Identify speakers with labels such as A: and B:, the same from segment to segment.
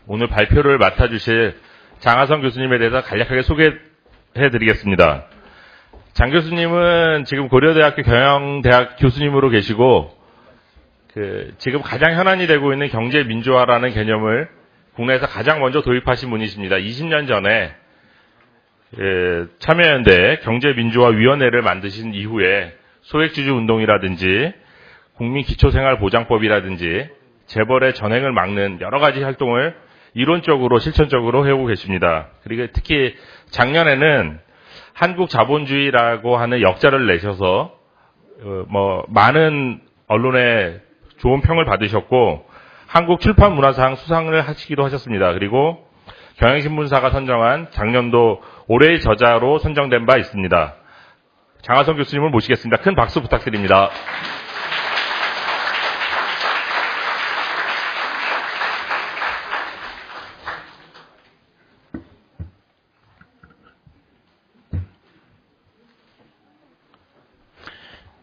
A: 오늘 발표를 맡아주실 장하성 교수님에 대해서 간략하게 소개해드리겠습니다. 장 교수님은 지금 고려대학교 경영대학 교수님으로 계시고, 지금 가장 현안이 되고 있는 경제민주화라는 개념을 국내에서 가장 먼저 도입하신 분이십니다. 20년 전에 참여연대 경제민주화위원회를 만드신 이후에 소액주주 운동이라든지 국민기초생활보장법이라든지 재벌의 전횡을 막는 여러 가지 활동을 이론적으로 실천적으로 해오고 계십니다. 그리고 특히 작년에는 한국 자본주의라고 하는 역자를 내셔서 많은 언론에 좋은 평을 받으셨고 한국 출판문화상 수상을 하시기도 하셨습니다. 그리고 경향신문사가 선정한 작년도 올해의 저자로 선정된 바 있습니다. 장하성 교수님을 모시겠습니다. 큰 박수 부탁드립니다.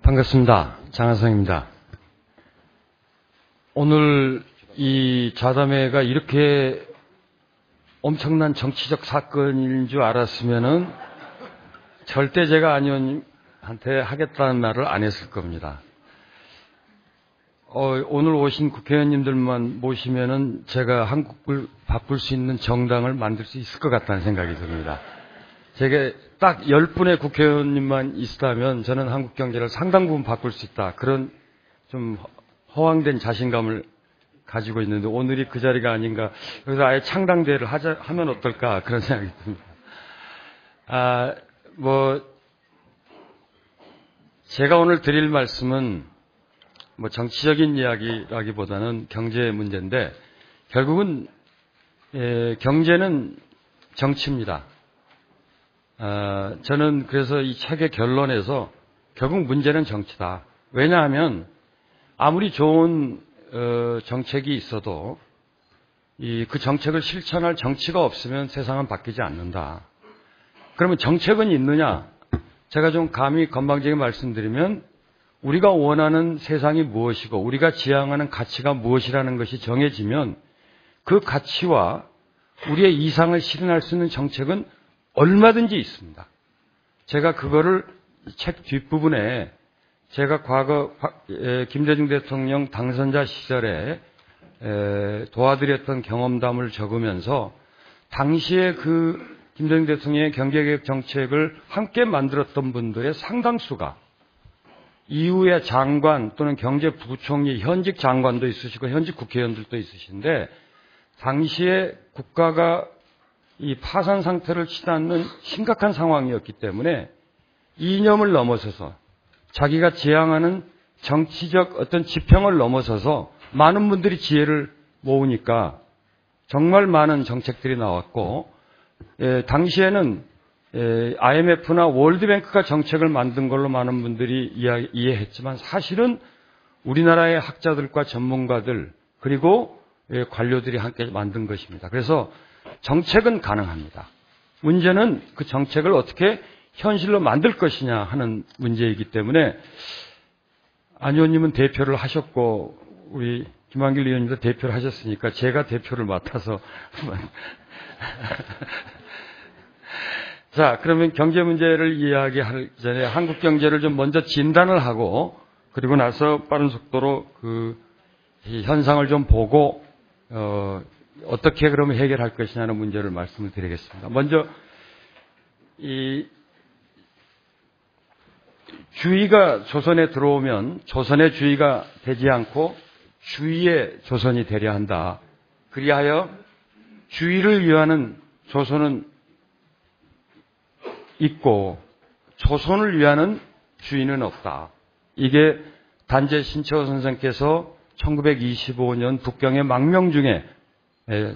B: 반갑습니다. 장하성입니다. 오늘 이 좌담회가 이렇게 엄청난 정치적 사건인 줄 알았으면은 절대 제가 안 의원님한테 하겠다는 말을 안 했을 겁니다. 오늘 오신 국회의원님들만 모시면은 제가 한국을 바꿀 수 있는 정당을 만들 수 있을 것 같다는 생각이 듭니다. 제가 딱 10분의 국회의원님만 있다면 저는 한국 경제를 상당 부분 바꿀 수 있다. 그런 좀 허황된 자신감을 가지고 있는데 오늘이 그 자리가 아닌가. 그래서 아예 창당대회를 하면 어떨까 그런 생각이 듭니다. 제가 오늘 드릴 말씀은 정치적인 이야기라기보다는 경제 문제인데 결국은 경제는 정치입니다. 저는 그래서 이 책의 결론에서 결국 문제는 정치다. 왜냐하면 아무리 좋은 정책이 있어도 그 정책을 실천할 정치가 없으면 세상은 바뀌지 않는다. 그러면 정책은 있느냐? 제가 좀 감히 건방지게 말씀드리면 우리가 원하는 세상이 무엇이고 우리가 지향하는 가치가 무엇이라는 것이 정해지면 그 가치와 우리의 이상을 실현할 수 있는 정책은 얼마든지 있습니다. 제가 그거를 책 뒷부분에 제가 과거 김대중 대통령 당선자 시절에 도와드렸던 경험담을 적으면서 당시에 그 김대중 대통령의 경제개혁 정책을 함께 만들었던 분들의 상당수가 이후에 장관 또는 경제부총리, 현직 장관도 있으시고 현직 국회의원들도 있으신데 당시에 국가가 이 파산 상태를 치닫는 심각한 상황이었기 때문에 이념을 넘어서서 자기가 지향하는 정치적 어떤 지평을 넘어서서 많은 분들이 지혜를 모으니까 정말 많은 정책들이 나왔고 당시에는 IMF나 월드뱅크가 정책을 만든 걸로 많은 분들이 이해했지만 사실은 우리나라의 학자들과 전문가들 그리고 관료들이 함께 만든 것입니다. 그래서 정책은 가능합니다. 문제는 그 정책을 어떻게 현실로 만들 것이냐 하는 문제이기 때문에 안 의원님은 대표를 하셨고 우리 김한길 의원님도 대표를 하셨으니까 제가 대표를 맡아서 자, 그러면 경제 문제를 이야기하기 전에 한국 경제를 좀 먼저 진단을 하고 그리고 나서 빠른 속도로 이 현상을 좀 보고 어떻게 그러면 해결할 것이냐는 문제를 말씀을 드리겠습니다. 먼저 이 주의가 조선에 들어오면 조선의 주의가 되지 않고 주의의 조선이 되려 한다. 그리하여 주의를 위하는 조선은 있고 조선을 위하는 주의는 없다. 이게 단재 신채호 선생께서 1925년 북경의 망명 중에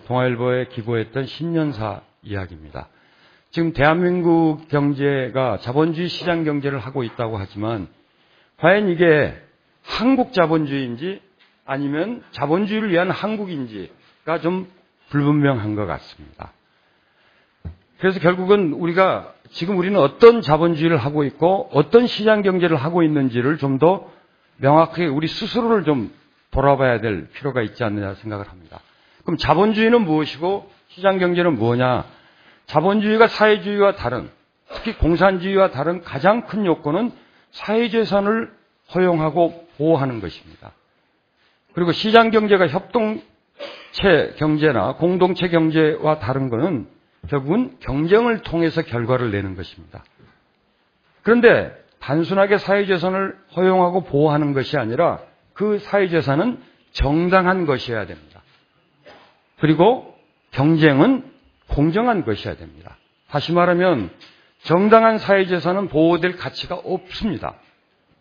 B: 동아일보에 기고했던 신년사 이야기입니다. 지금 대한민국 경제가 자본주의 시장 경제를 하고 있다고 하지만 과연 이게 한국 자본주의인지 아니면 자본주의를 위한 한국인지가 좀 불분명한 것 같습니다. 그래서 결국은 우리는 어떤 자본주의를 하고 있고 어떤 시장 경제를 하고 있는지를 좀 더 명확하게 우리 스스로를 좀 돌아봐야 될 필요가 있지 않느냐 생각을 합니다. 그럼 자본주의는 무엇이고 시장경제는 뭐냐? 자본주의가 사회주의와 다른, 특히 공산주의와 다른 가장 큰 요건은 사회재산을 허용하고 보호하는 것입니다. 그리고 시장경제가 협동체 경제나 공동체 경제와 다른 것은 결국은 경쟁을 통해서 결과를 내는 것입니다. 그런데 단순하게 사회재산을 허용하고 보호하는 것이 아니라 그 사회재산은 정당한 것이어야 됩니다. 그리고 경쟁은 공정한 것이어야 됩니다. 다시 말하면 정당한 사회재산은 보호될 가치가 없습니다.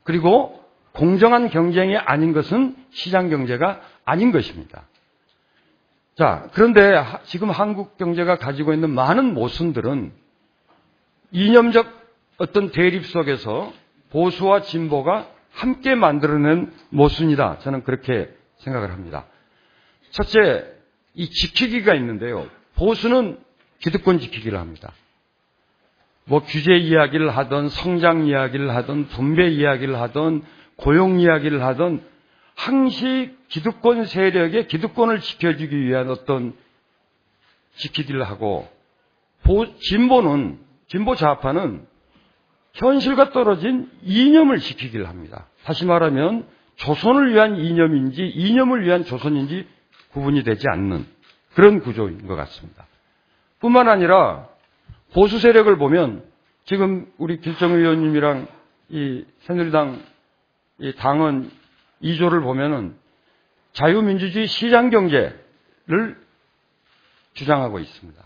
B: 그리고 공정한 경쟁이 아닌 것은 시장경제가 아닌 것입니다. 자, 그런데 지금 한국 경제가 가지고 있는 많은 모순들은 이념적 어떤 대립 속에서 보수와 진보가 함께 만들어낸 모순이다. 저는 그렇게 생각을 합니다. 첫째, 이 지키기가 있는데요. 보수는 기득권 지키기를 합니다. 뭐 규제 이야기를 하던 성장 이야기를 하던 분배 이야기를 하던 고용 이야기를 하던 항시 기득권 세력의 기득권을 지켜주기 위한 어떤 지키기를 하고 진보는 진보 좌파는 현실과 떨어진 이념을 지키기를 합니다. 다시 말하면 조선을 위한 이념인지 이념을 위한 조선인지 구분이 되지 않는 그런 구조인 것 같습니다. 뿐만 아니라 보수 세력을 보면 지금 우리 길정의 의원님이랑 이 새누리당 이 당은 2조를 보면은 자유민주주의 시장경제를 주장하고 있습니다.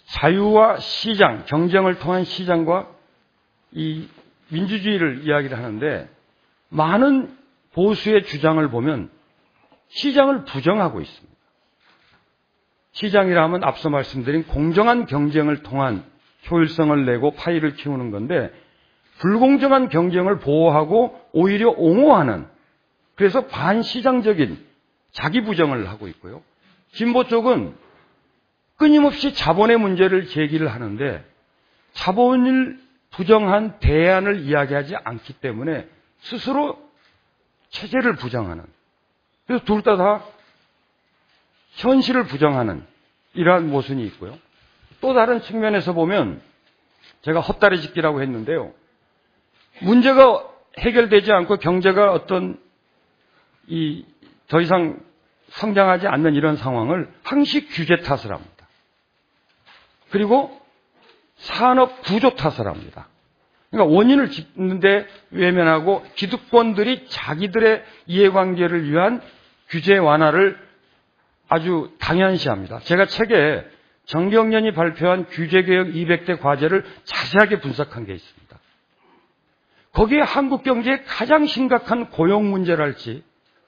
B: 자유와 시장, 경쟁을 통한 시장과 이 민주주의를 이야기를 하는데 많은 보수의 주장을 보면 시장을 부정하고 있습니다. 시장이라 하면 앞서 말씀드린 공정한 경쟁을 통한 효율성을 내고 파이를 키우는 건데 불공정한 경쟁을 보호하고 오히려 옹호하는 그래서 반시장적인 자기 부정을 하고 있고요. 진보 쪽은 끊임없이 자본의 문제를 제기를 하는데 자본을 부정한 대안을 이야기하지 않기 때문에 스스로 체제를 부정하는 그래서 둘 다 현실을 부정하는 이러한 모순이 있고요. 또 다른 측면에서 보면 제가 헛다리 짚기라고 했는데요. 문제가 해결되지 않고 경제가 어떤 더 이상 성장하지 않는 이런 상황을 항시 규제 탓을 합니다. 그리고 산업 구조 탓을 합니다. 그러니까 원인을 짚는데 외면하고 기득권들이 자기들의 이해관계를 위한 규제 완화를 아주 당연시합니다. 제가 책에 정경련이 발표한 규제개혁 200대 과제를 자세하게 분석한 게 있습니다. 거기에 한국 경제의 가장 심각한 고용 문제랄지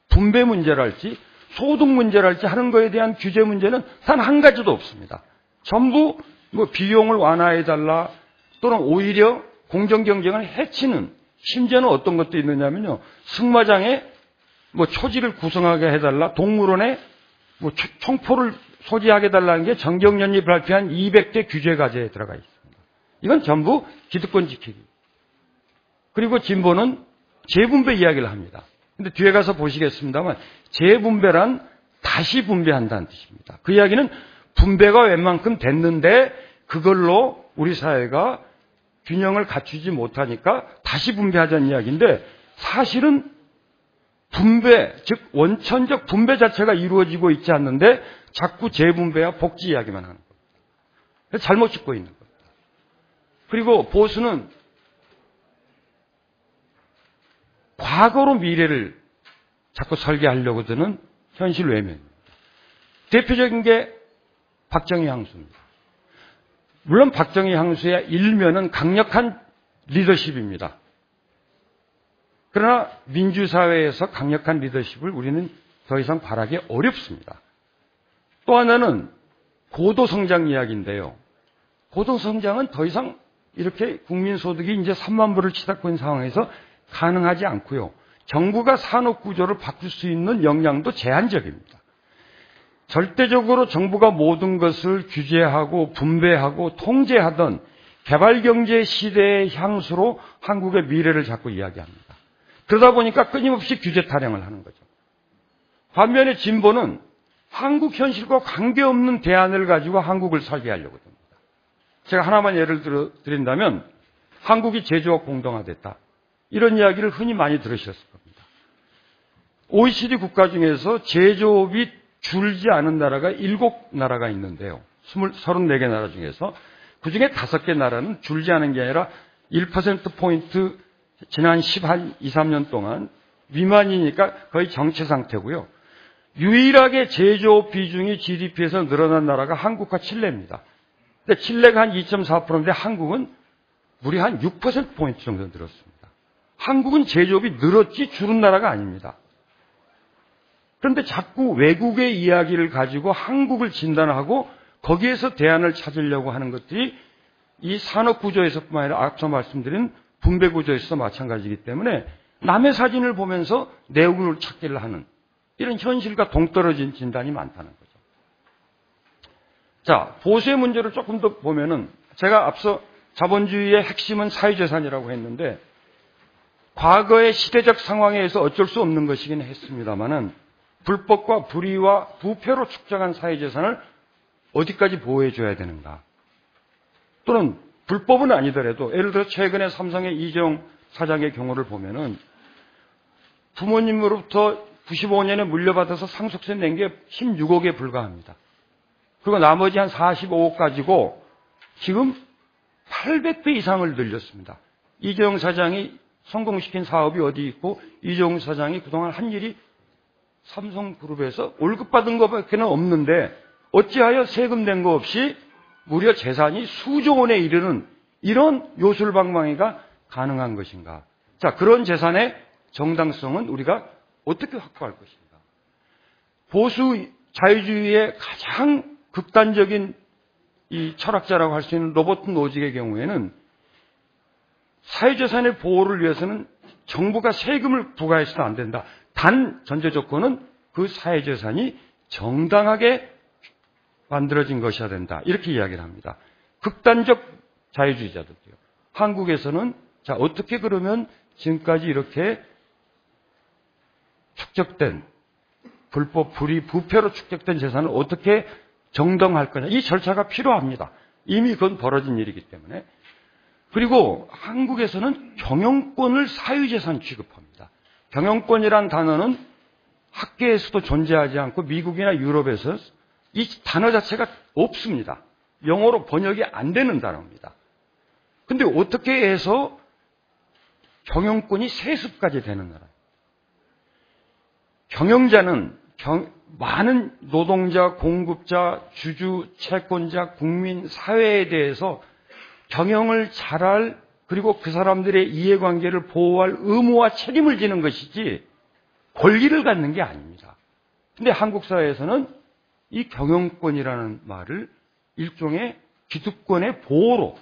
B: 분배 문제랄지 소득 문제랄지 하는 거에 대한 규제 문제는 단 한 가지도 없습니다. 전부 뭐 비용을 완화해달라 또는 오히려 공정경쟁을 해치는 심지어는 어떤 것도 있느냐면요. 승마장에 뭐 초지를 구성하게 해달라 동물원에 뭐 총포를 소지하게 해달라는 게 정경련이 발표한 200대 규제 과제에 들어가 있습니다. 이건 전부 기득권 지키기. 그리고 진보는 재분배 이야기를 합니다. 근데 뒤에 가서 보시겠습니다만 재분배란 다시 분배한다는 뜻입니다. 그 이야기는 분배가 웬만큼 됐는데 그걸로 우리 사회가 균형을 갖추지 못하니까 다시 분배하자는 이야기인데 사실은 분배, 즉 원천적 분배 자체가 이루어지고 있지 않는데 자꾸 재분배와 복지 이야기만 하는 겁니다. 잘못 짚고 있는 겁니다. 그리고 보수는 과거로 미래를 자꾸 설계하려고 드는 현실 외면입니다. 대표적인 게 박정희 향수입니다. 물론 박정희 향수의 일면은 강력한 리더십입니다. 그러나 민주사회에서 강력한 리더십을 우리는 더 이상 바라기 어렵습니다. 또 하나는 고도성장 이야기인데요. 고도성장은 더 이상 이렇게 국민소득이 이제 3만 불을 치닫고 있는 상황에서 가능하지 않고요. 정부가 산업구조를 바꿀 수 있는 역량도 제한적입니다. 절대적으로 정부가 모든 것을 규제하고 분배하고 통제하던 개발경제 시대의 향수로 한국의 미래를 자꾸 이야기합니다. 그러다 보니까 끊임없이 규제 타령을 하는 거죠. 반면에 진보는 한국 현실과 관계없는 대안을 가지고 한국을 살게 하려고 합니다. 제가 하나만 예를 드린다면 한국이 제조업 공동화됐다. 이런 이야기를 흔히 많이 들으셨을 겁니다. OECD 국가 중에서 제조업이 줄지 않은 나라가 7나라가 있는데요. 34개 나라 중에서 그중에 5개 나라는 줄지 않은 게 아니라 1%포인트 지난 2, 3년 동안 미만이니까 거의 정체 상태고요. 유일하게 제조업 비중이 GDP에서 늘어난 나라가 한국과 칠레입니다. 근데 칠레가 한 2.4%인데 한국은 무려 한 6%포인트 정도 늘었습니다. 한국은 제조업이 늘었지 줄은 나라가 아닙니다. 그런데 자꾸 외국의 이야기를 가지고 한국을 진단하고 거기에서 대안을 찾으려고 하는 것들이 이 산업구조에서뿐만 아니라 앞서 말씀드린 분배구조에서도 마찬가지이기 때문에 남의 사진을 보면서 내 얼굴을 찾기를 하는 이런 현실과 동떨어진 진단이 많다는 거죠. 자, 보수의 문제를 조금 더 보면은 제가 앞서 자본주의의 핵심은 사회재산이라고 했는데 과거의 시대적 상황에 의해서 어쩔 수 없는 것이긴 했습니다만은 불법과 불의와 부패로 축적한 사회재산을 어디까지 보호해줘야 되는가? 또는 불법은 아니더라도 예를 들어 최근에 삼성의 이재용 사장의 경우를 보면은 부모님으로부터 95년에 물려받아서 상속세 낸 게 16억에 불과합니다. 그리고 나머지 한 45억 가지고 지금 800배 이상을 늘렸습니다. 이재용 사장이 성공시킨 사업이 어디 있고 이재용 사장이 그동안 한 일이 삼성그룹에서 월급 받은 것밖에 없는데 어찌하여 세금 낸 거 없이 무려 재산이 수조 원에 이르는 이런 요술방망이가 가능한 것인가? 자, 그런 재산의 정당성은 우리가 어떻게 확보할 것인가? 보수 자유주의의 가장 극단적인 이 철학자라고 할 수 있는 로버트 노직의 경우에는 사회재산의 보호를 위해서는 정부가 세금을 부과해서도 안 된다. 단 전제 조건은 그 사회재산이 정당하게 만들어진 것이어야 된다. 이렇게 이야기를 합니다. 극단적 자유주의자들도요. 한국에서는 자, 어떻게 그러면 지금까지 이렇게 축적된 불법, 불의, 부패로 축적된 재산을 어떻게 정당할 거냐. 이 절차가 필요합니다. 이미 그건 벌어진 일이기 때문에. 그리고 한국에서는 경영권을 사유재산 취급합니다. 경영권이란 단어는 학계에서도 존재하지 않고 미국이나 유럽에서 이 단어 자체가 없습니다. 영어로 번역이 안 되는 단어입니다. 근데 어떻게 해서 경영권이 세습까지 되는 나라예요. 경영자는 많은 노동자, 공급자, 주주, 채권자, 국민, 사회에 대해서 경영을 잘할 그리고 그 사람들의 이해관계를 보호할 의무와 책임을 지는 것이지 권리를 갖는 게 아닙니다. 근데 한국 사회에서는 이 경영권이라는 말을 일종의 기득권의 보호로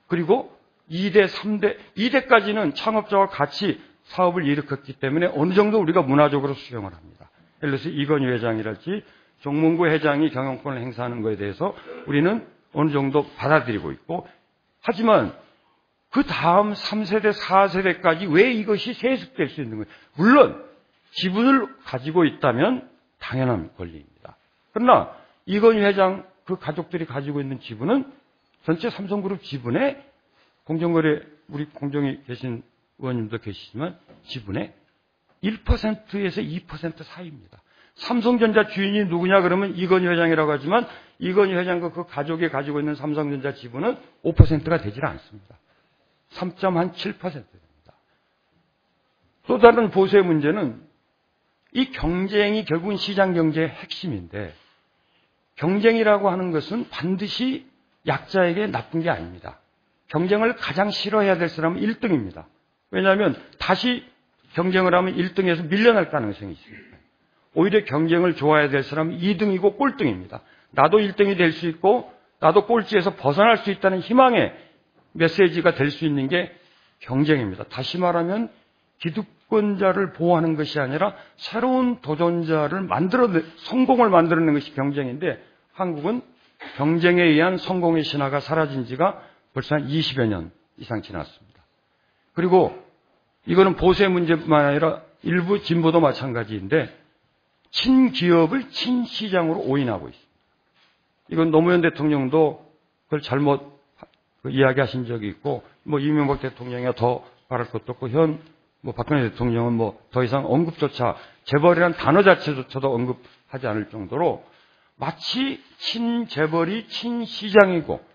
B: 그리고 2대, 3대, 2대까지는 창업자와 같이 사업을 일으켰기 때문에 어느 정도 우리가 문화적으로 수용을 합니다. 예를 들어서 이건희 회장이랄지 정몽구 회장이 경영권을 행사하는 것에 대해서 우리는 어느 정도 받아들이고 있고 하지만 그 다음 3세대, 4세대까지 왜 이것이 세습될 수 있는 거예요? 물론 지분을 가지고 있다면 당연한 권리입니다. 그러나 이건희 회장 그 가족들이 가지고 있는 지분은 전체 삼성그룹 지분의 공정거래 우리 공정에 계신 의원님도 계시지만 지분의 1%에서 2% 사이입니다. 삼성전자 주인이 누구냐 그러면 이건희 회장이라고 하지만 이건희 회장과 그 가족이 가지고 있는 삼성전자 지분은 5%가 되질 않습니다. 3.7% 됩니다. 또 다른 보수의 문제는 이 경쟁이 결국은 시장 경제의 핵심인데 경쟁이라고 하는 것은 반드시 약자에게 나쁜 게 아닙니다. 경쟁을 가장 싫어해야 될 사람은 1등입니다. 왜냐하면 다시 경쟁을 하면 1등에서 밀려날 가능성이 있습니다. 오히려 경쟁을 좋아해야 될 사람은 2등이고 꼴등입니다. 나도 1등이 될 수 있고 나도 꼴찌에서 벗어날 수 있다는 희망의 메시지가 될 수 있는 게 경쟁입니다. 다시 말하면 기득권자를 보호하는 것이 아니라 새로운 도전자를 성공을 만들어내는 것이 경쟁인데 한국은 경쟁에 의한 성공의 신화가 사라진 지가 벌써 한 20여 년 이상 지났습니다. 그리고 이거는 보수의 문제뿐만 아니라 일부 진보도 마찬가지인데 친기업을 친시장으로 오인하고 있습니다. 이건 노무현 대통령도 그걸 잘못 이야기하신 적이 있고, 이명박 대통령이 더 말할 것도 없고, 박근혜 대통령은 더 이상 언급조차, 재벌이라는 단어 자체조차도 언급하지 않을 정도로 마치 친재벌이 친시장이고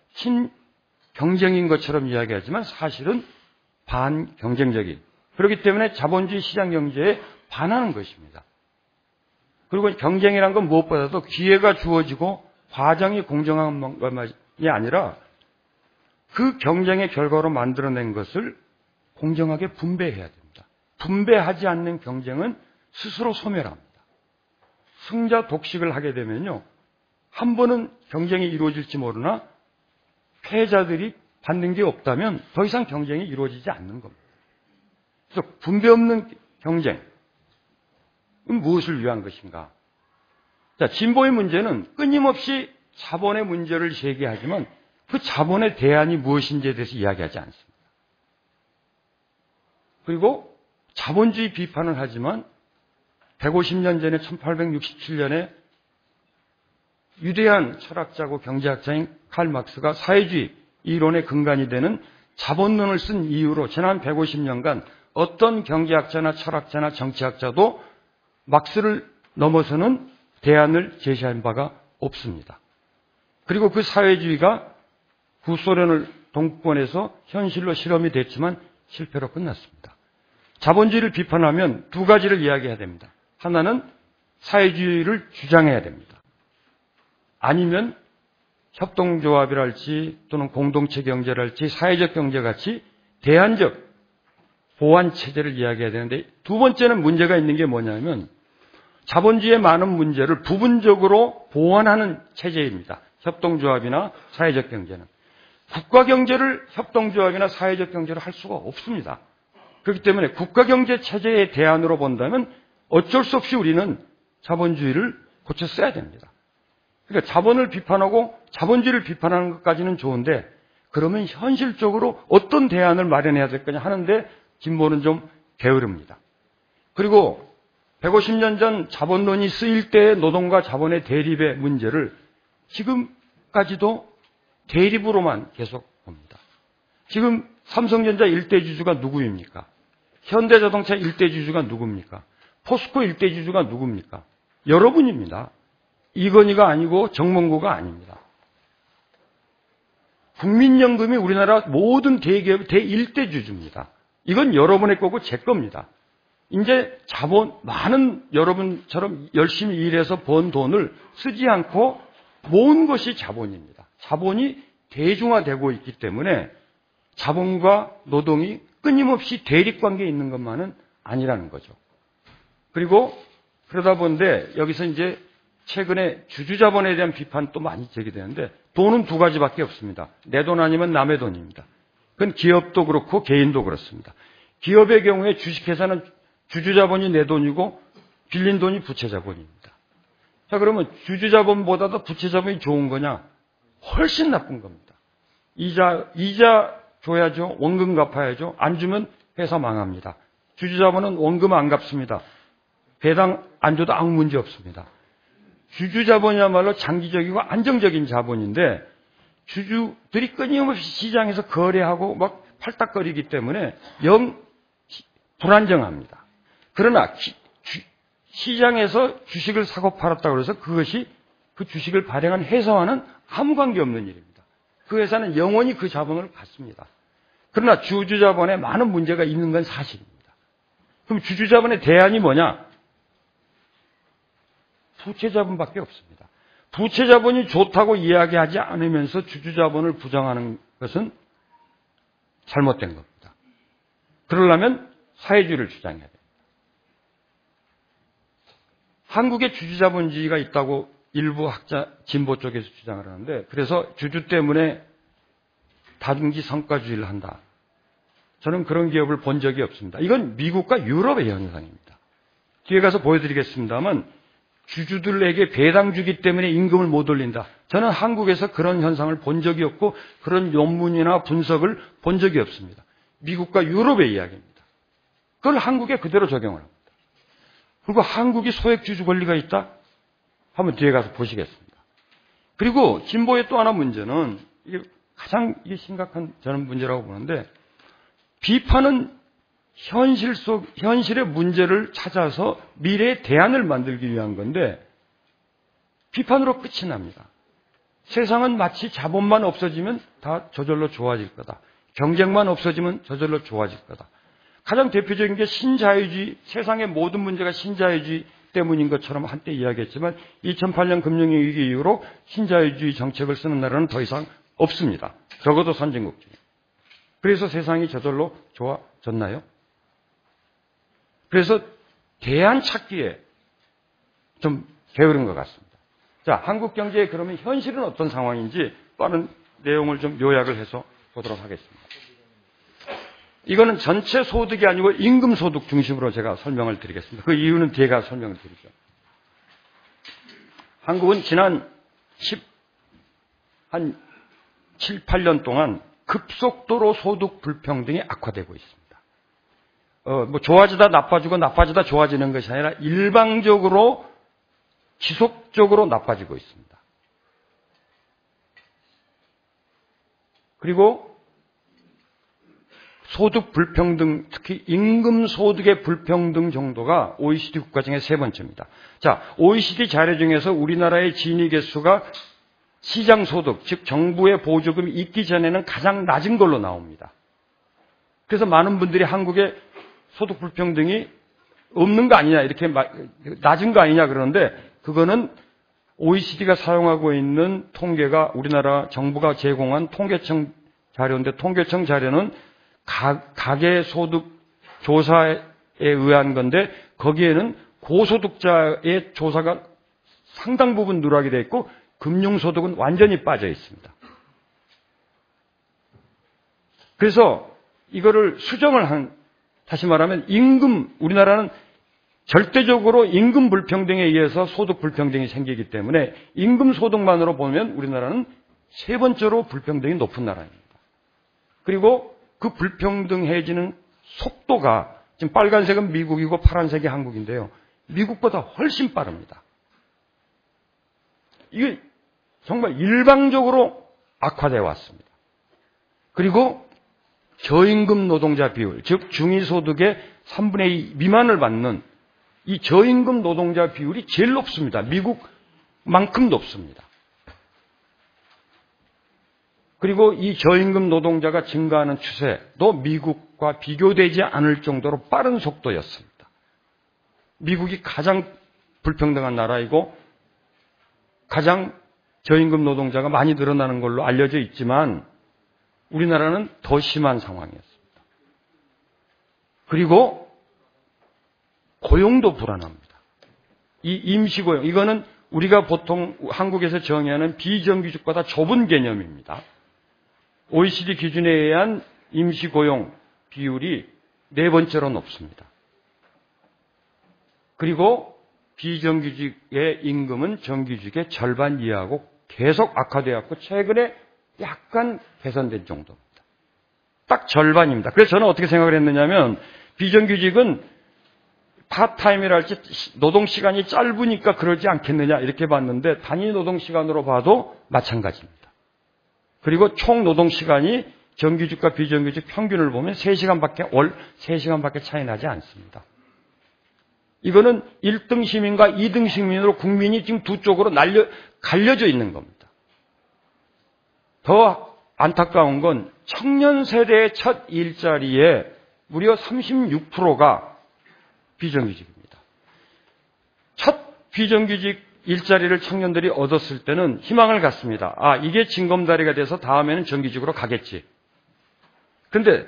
B: 친경쟁인 것처럼 이야기하지만 사실은 반경쟁적인, 그렇기 때문에 자본주의 시장 경제에 반하는 것입니다. 그리고 경쟁이란 건 무엇보다도 기회가 주어지고 과정이 공정한 것이 아니라 그 경쟁의 결과로 만들어낸 것을 공정하게 분배해야 됩니다. 분배하지 않는 경쟁은 스스로 소멸합니다. 승자 독식을 하게 되면요, 한 번은 경쟁이 이루어질지 모르나 패자들이 받는 게 없다면 더 이상 경쟁이 이루어지지 않는 겁니다. 그래서 분배 없는 경쟁은 무엇을 위한 것인가? 자, 진보의 문제는 끊임없이 자본의 문제를 제기하지만 그 자본의 대안이 무엇인지에 대해서 이야기하지 않습니다. 그리고 자본주의 비판을 하지만 150년 전에 1867년에 위대한 철학자고 경제학자인 칼 막스가 사회주의 이론의 근간이 되는 자본론을 쓴 이유로 지난 150년간 어떤 경제학자나 철학자나 정치학자도 막스를 넘어서는 대안을 제시한 바가 없습니다. 그리고 그 사회주의가 구소련을 동권에서 현실로 실험이 됐지만 실패로 끝났습니다. 자본주의를 비판하면 두 가지를 이야기해야 됩니다. 하나는 사회주의를 주장해야 됩니다. 아니면 협동조합이랄지 또는 공동체 경제랄지 사회적 경제같이 대안적 보완 체제를 이야기해야 되는데, 두 번째는 문제가 있는 게 뭐냐면 자본주의의 많은 문제를 부분적으로 보완하는 체제입니다. 협동조합이나 사회적 경제는. 국가경제를 협동조합이나 사회적 경제로 할 수가 없습니다. 그렇기 때문에 국가경제 체제의 대안으로 본다면 어쩔 수 없이 우리는 자본주의를 고쳐 써야 됩니다. 그러니까 자본을 비판하고 자본주의를 비판하는 것까지는 좋은데, 그러면 현실적으로 어떤 대안을 마련해야 될 거냐 하는데 진보는 좀 게으릅니다. 그리고 150년 전 자본론이 쓰일 때의 노동과 자본의 대립의 문제를 지금까지도 대립으로만 계속 봅니다. 지금 삼성전자 일대 주주가 누구입니까? 현대자동차 일대 주주가 누굽니까? 포스코 일대 주주가 누굽니까? 여러분입니다. 이건희가 아니고 정몽구가 아닙니다. 국민연금이 우리나라 모든 대기업의 대1대 주주입니다. 이건 여러분의 거고 제 겁니다. 이제 많은 여러분처럼 열심히 일해서 번 돈을 쓰지 않고 모은 것이 자본입니다. 자본이 대중화되고 있기 때문에 자본과 노동이 끊임없이 대립관계에 있는 것만은 아니라는 거죠. 그리고 그러다 보는데 여기서 이제 최근에 주주자본에 대한 비판도 많이 제기되는데, 돈은 두 가지밖에 없습니다. 내 돈 아니면 남의 돈입니다. 그건 기업도 그렇고 개인도 그렇습니다. 기업의 경우에 주식회사는 주주자본이 내 돈이고 빌린 돈이 부채자본입니다. 자, 그러면 주주자본보다도 부채자본이 좋은 거냐? 훨씬 나쁜 겁니다. 이자 줘야죠. 원금 갚아야죠. 안 주면 회사 망합니다. 주주자본은 원금 안 갚습니다. 배당 안 줘도 아무 문제 없습니다. 주주자본이야말로 장기적이고 안정적인 자본인데, 주주들이 끊임없이 시장에서 거래하고 막 팔딱거리기 때문에 영 불안정합니다. 그러나 시장에서 주식을 사고 팔았다고 해서 그것이 그 주식을 발행한 회사와는 아무 관계없는 일입니다. 그 회사는 영원히 그 자본을 갖습니다. 그러나 주주자본에 많은 문제가 있는 건 사실입니다. 그럼 주주자본의 대안이 뭐냐? 부채자본밖에 없습니다. 부채자본이 좋다고 이야기하지 않으면서 주주자본을 부정하는 것은 잘못된 겁니다. 그러려면 사회주의를 주장해야 됩니다. 한국에 주주자본주의가 있다고 일부 학자 진보 쪽에서 주장을 하는데, 그래서 주주 때문에 단기 성과주의를 한다. 저는 그런 기업을 본 적이 없습니다. 이건 미국과 유럽의 현상입니다. 뒤에 가서 보여드리겠습니다만, 주주들에게 배당 주기 때문에 임금을 못 올린다. 저는 한국에서 그런 현상을 본 적이 없고 그런 논문이나 분석을 본 적이 없습니다. 미국과 유럽의 이야기입니다. 그걸 한국에 그대로 적용을 합니다. 그리고 한국이 소액주주 권리가 있다? 한번 뒤에 가서 보시겠습니다. 그리고 진보의 또 하나 문제는 이게 가장 이게 심각한 저는 문제라고 보는데 비판은 현실의 문제를 찾아서 미래의 대안을 만들기 위한 건데 비판으로 끝이 납니다. 세상은 마치 자본만 없어지면 다 저절로 좋아질 거다. 경쟁만 없어지면 저절로 좋아질 거다. 가장 대표적인 게 신자유주의, 세상의 모든 문제가 신자유주의 때문인 것처럼 한때 이야기했지만 2008년 금융위기 이후로 신자유주의 정책을 쓰는 나라는 더 이상 없습니다. 적어도 선진국 중에. 그래서 세상이 저절로 좋아졌나요? 그래서 대안 찾기에 좀 게으른 것 같습니다. 자, 한국 경제의 그러면 현실은 어떤 상황인지 빠른 내용을 좀 요약을 해서 보도록 하겠습니다. 이거는 전체 소득이 아니고 임금 소득 중심으로 제가 설명을 드리겠습니다. 그 이유는 뒤에 가서 설명을 드리죠. 한국은 지난 한 7, 8년 동안 급속도로 소득 불평등이 악화되고 있습니다. 뭐 좋아지다 나빠지고 나빠지다 좋아지는 것이 아니라 일방적으로 지속적으로 나빠지고 있습니다. 그리고 소득 불평등, 특히 임금 소득의 불평등 정도가 OECD 국가 중에 세 번째입니다. 자, OECD 자료 중에서 우리나라의 진위 개수가 시장 소득, 즉 정부의 보조금이 있기 전에는 가장 낮은 걸로 나옵니다. 그래서 많은 분들이 한국의 소득 불평등이 없는 거 아니냐, 이렇게 낮은 거 아니냐 그러는데 그거는 OECD가 사용하고 있는 통계가 우리나라 정부가 제공한 통계청 자료인데 통계청 자료는 가계 소득 조사에 의한 건데 거기에는 고소득자의 조사가 상당 부분 누락이 되어 있고 금융소득은 완전히 빠져 있습니다. 그래서 이거를 수정을 다시 말하면 우리나라는 절대적으로 임금 불평등에 의해서 소득 불평등이 생기기 때문에 임금 소득만으로 보면 우리나라는 세 번째로 불평등이 높은 나라입니다. 그리고 그 불평등해지는 속도가 지금 빨간색은 미국이고 파란색이 한국인데요. 미국보다 훨씬 빠릅니다. 이게 정말 일방적으로 악화되어 왔습니다. 그리고 저임금 노동자 비율, 즉 중위소득의 3분의 2 미만을 받는 이 저임금 노동자 비율이 제일 높습니다. 미국만큼 높습니다. 그리고 이 저임금 노동자가 증가하는 추세도 미국과 비교되지 않을 정도로 빠른 속도였습니다. 미국이 가장 불평등한 나라이고 가장 저임금 노동자가 많이 늘어나는 걸로 알려져 있지만 우리나라는 더 심한 상황이었습니다. 그리고 고용도 불안합니다. 이 임시고용, 이거는 우리가 보통 한국에서 정의하는 비정규직보다 좁은 개념입니다. OECD 기준에 의한 임시고용 비율이 네 번째로 높습니다. 그리고 비정규직의 임금은 정규직의 절반 이하고 계속 악화되었고 최근에 약간 개선된 정도입니다. 딱 절반입니다. 그래서 저는 어떻게 생각을 했느냐면 비정규직은 파트타임이라 할지 노동시간이 짧으니까 그러지 않겠느냐 이렇게 봤는데 단위 노동시간으로 봐도 마찬가지입니다. 그리고 총 노동시간이 정규직과 비정규직 평균을 보면 3시간밖에 차이 나지 않습니다. 이거는 1등 시민과 2등 시민으로 국민이 지금 두 쪽으로 갈려져 있는 겁니다. 더 안타까운 건 청년 세대의 첫 일자리에 무려 36%가 비정규직입니다. 첫 비정규직 일자리를 청년들이 얻었을 때는 희망을 갖습니다. 아, 이게 징검다리가 돼서 다음에는 정규직으로 가겠지. 그런데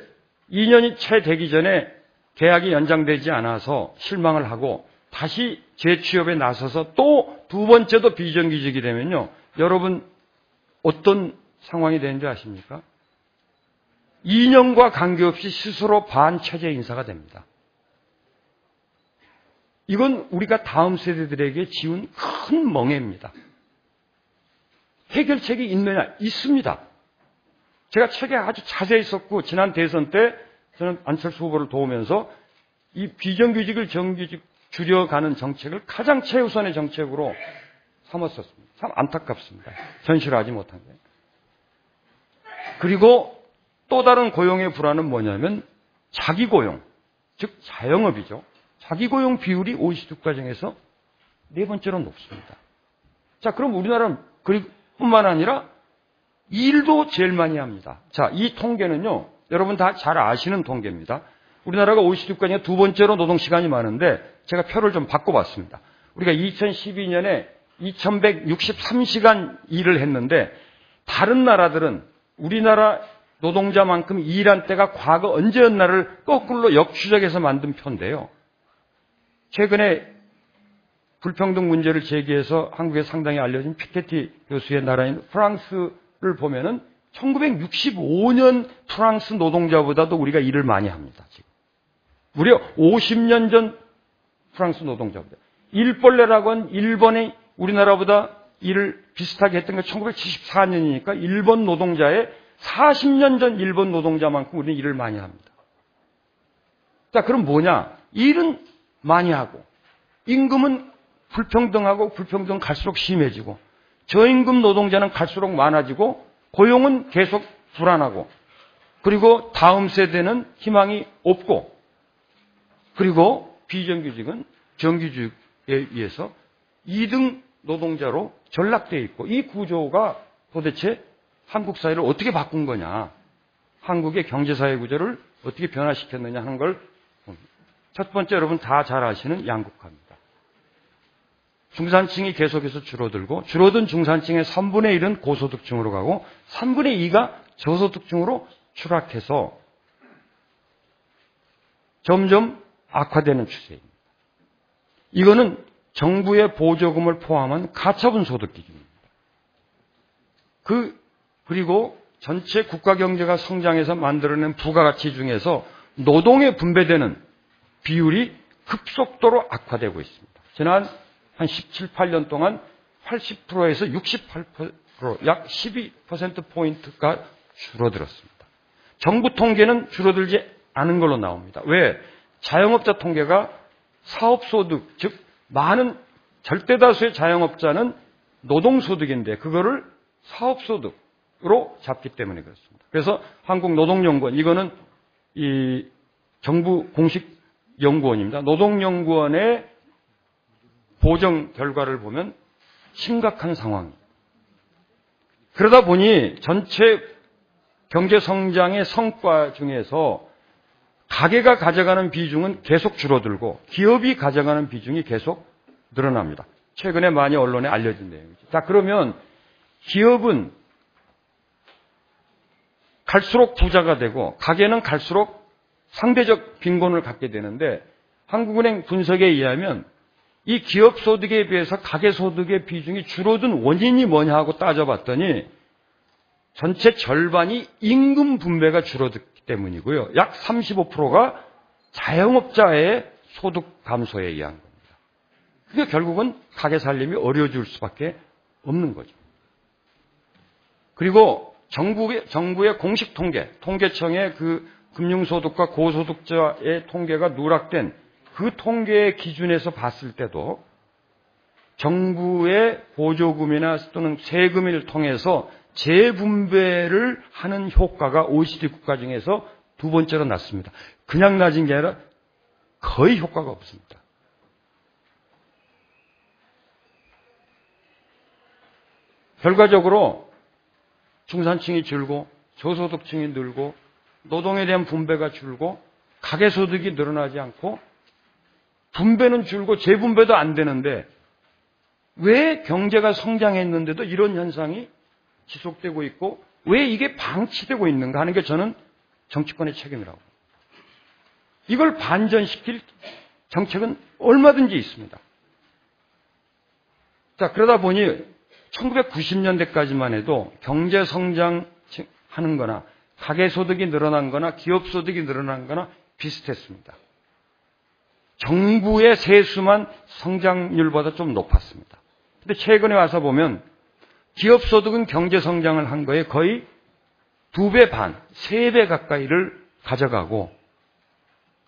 B: 2년이 채 되기 전에 계약이 연장되지 않아서 실망을 하고 다시 재취업에 나서서 또 두 번째도 비정규직이 되면요. 여러분 어떤 상황이 되는지 아십니까? 2년과 관계없이 스스로 반체제 인사가 됩니다. 이건 우리가 다음 세대들에게 지운 큰 멍해입니다. 해결책이 있느냐? 있습니다. 제가 책에 아주 자세히 썼고 지난 대선 때 저는 안철수 후보를 도우면서 이 비정규직을 정규직 줄여가는 정책을 가장 최우선의 정책으로 삼았었습니다. 참 안타깝습니다. 현실화하지 못한 게. 그리고 또 다른 고용의 불안은 뭐냐면 자기고용, 즉 자영업이죠. 자기고용 비율이 OECD 국가 중에서 네 번째로 높습니다. 자, 그럼 우리나라는 뿐만 아니라 일도 제일 많이 합니다. 자, 이 통계는요, 여러분 다 잘 아시는 통계입니다. 우리나라가 OECD 국가 중에 두 번째로 노동시간이 많은데 제가 표를 좀 바꿔봤습니다. 우리가 2012년에 2163시간 일을 했는데 다른 나라들은 우리나라 노동자만큼 일한 때가 과거 언제였나를 거꾸로 역추적해서 만든 표인데요. 최근에 불평등 문제를 제기해서 한국에 상당히 알려진 피케티 교수의 나라인 프랑스를 보면은 1965년 프랑스 노동자보다도 우리가 일을 많이 합니다. 지금 무려 50년 전 프랑스 노동자보다. 일벌레라고 한 일본의 우리나라보다 일을 비슷하게 했던 게 1974년이니까 일본 노동자의 40년 전 일본 노동자만큼 우리는 일을 많이 합니다. 자, 그럼 뭐냐? 일은 많이 하고 임금은 불평등하고 불평등 갈수록 심해지고 저임금 노동자는 갈수록 많아지고 고용은 계속 불안하고 그리고 다음 세대는 희망이 없고 그리고 비정규직은 정규직에 의해서 2등 노동자로 전락되어 있고 이 구조가 도대체 한국 사회를 어떻게 바꾼 거냐, 한국의 경제사회 구조를 어떻게 변화시켰느냐 하는 걸 봅니다. 첫 번째 여러분 다 잘 아시는 양극화입니다. 중산층이 계속해서 줄어들고 줄어든 중산층의 3분의 1은 고소득층으로 가고 3분의 2가 저소득층으로 추락해서 점점 악화되는 추세입니다. 이거는 정부의 보조금을 포함한 가처분 소득 기준입니다. 그리고 전체 국가 경제가 성장해서 만들어낸 부가가치 중에서 노동에 분배되는 비율이 급속도로 악화되고 있습니다. 지난 한 17, 18년 동안 80%에서 68%, 약 12%포인트가 줄어들었습니다. 정부 통계는 줄어들지 않은 걸로 나옵니다. 왜? 자영업자 통계가 사업소득, 즉 많은 절대다수의 자영업자는 노동소득인데 그거를 사업소득으로 잡기 때문에 그렇습니다. 그래서 한국노동연구원, 이거는 이 정부 공식 연구원입니다. 노동연구원의 보정 결과를 보면 심각한 상황입니다. 그러다 보니 전체 경제성장의 성과 중에서 가계가 가져가는 비중은 계속 줄어들고 기업이 가져가는 비중이 계속 늘어납니다. 최근에 많이 언론에 알려진 내용이죠. 자, 그러면 기업은 갈수록 부자가 되고 가계는 갈수록 상대적 빈곤을 갖게 되는데 한국은행 분석에 의하면 이 기업 소득에 비해서 가계 소득의 비중이 줄어든 원인이 뭐냐 하고 따져봤더니 전체 절반이 임금 분배가 줄어들기 때문이고요. 약 35%가 자영업자의 소득 감소에 의한 겁니다. 그게 결국은 가계 살림이 어려워질 수밖에 없는 거죠. 그리고 정부의 공식 통계청의 그 금융소득과 고소득자의 통계가 누락된 그 통계의 기준에서 봤을 때도 정부의 보조금이나 또는 세금을 통해서 재분배를 하는 효과가 OECD 국가 중에서 두 번째로 낮습니다. 그냥 낮은 게 아니라 거의 효과가 없습니다. 결과적으로 중산층이 줄고 저소득층이 늘고 노동에 대한 분배가 줄고 가계소득이 늘어나지 않고 분배는 줄고 재분배도 안 되는데 왜 경제가 성장했는데도 이런 현상이 지속되고 있고 왜 이게 방치되고 있는가 하는 게 저는 정치권의 책임이라고. 이걸 반전시킬 정책은 얼마든지 있습니다. 자, 그러다 보니 1990년대까지만 해도 경제 성장하는 거나 가계소득이 늘어난 거나 기업소득이 늘어난 거나 비슷했습니다. 정부의 세수만 성장률보다 좀 높았습니다. 근데 최근에 와서 보면 기업소득은 경제성장을 한 거에 거의 2배 반, 3배 가까이를 가져가고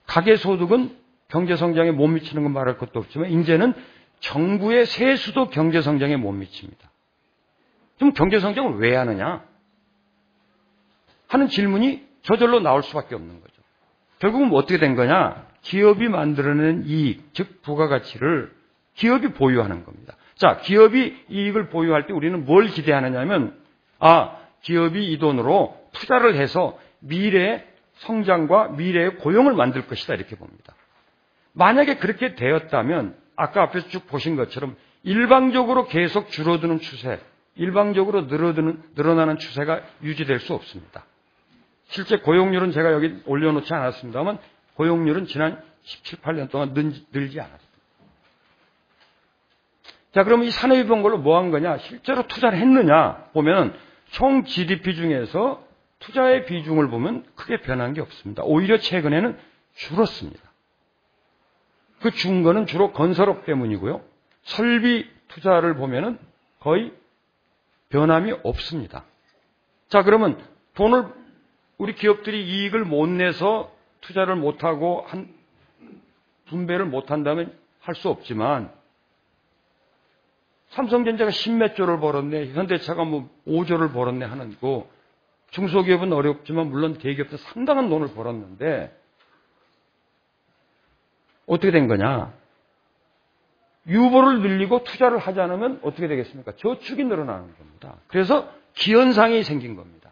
B: 가계소득은 경제성장에 못 미치는 건 말할 것도 없지만 이제는 정부의 세수도 경제성장에 못 미칩니다. 그럼 경제성장을 왜 하느냐 하는 질문이 저절로 나올 수밖에 없는 거죠. 결국은 뭐 어떻게 된 거냐? 기업이 만들어낸 이익, 즉 부가가치를 기업이 보유하는 겁니다. 자, 기업이 이익을 보유할 때 우리는 뭘 기대하느냐면 기업이 이 돈으로 투자를 해서 미래의 성장과 미래의 고용을 만들 것이다 이렇게 봅니다. 만약에 그렇게 되었다면 아까 앞에서 쭉 보신 것처럼 일방적으로 계속 줄어드는 추세, 일방적으로 늘어나는 추세가 유지될 수 없습니다. 실제 고용률은 제가 여기 올려놓지 않았습니다만 고용률은 지난 17, 18년 동안 늘지 않았습니다. 자, 그럼 이 산업이 본 걸로 뭐 한 거냐? 실제로 투자를 했느냐? 보면 총 GDP 중에서 투자의 비중을 보면 크게 변한 게 없습니다. 오히려 최근에는 줄었습니다. 그 준 거는 주로 건설업 때문이고요. 설비 투자를 보면은 거의 변함이 없습니다. 자, 그러면 돈을 우리 기업들이 이익을 못 내서 투자를 못하고 분배를 못한다면 할 수 없지만 삼성전자가 10몇 조를 벌었네, 현대차가 뭐 5조를 벌었네 하는 거, 중소기업은 어렵지만 물론 대기업도 상당한 돈을 벌었는데 어떻게 된 거냐? 유보를 늘리고 투자를 하지 않으면 어떻게 되겠습니까? 저축이 늘어나는 겁니다. 그래서 기현상이 생긴 겁니다.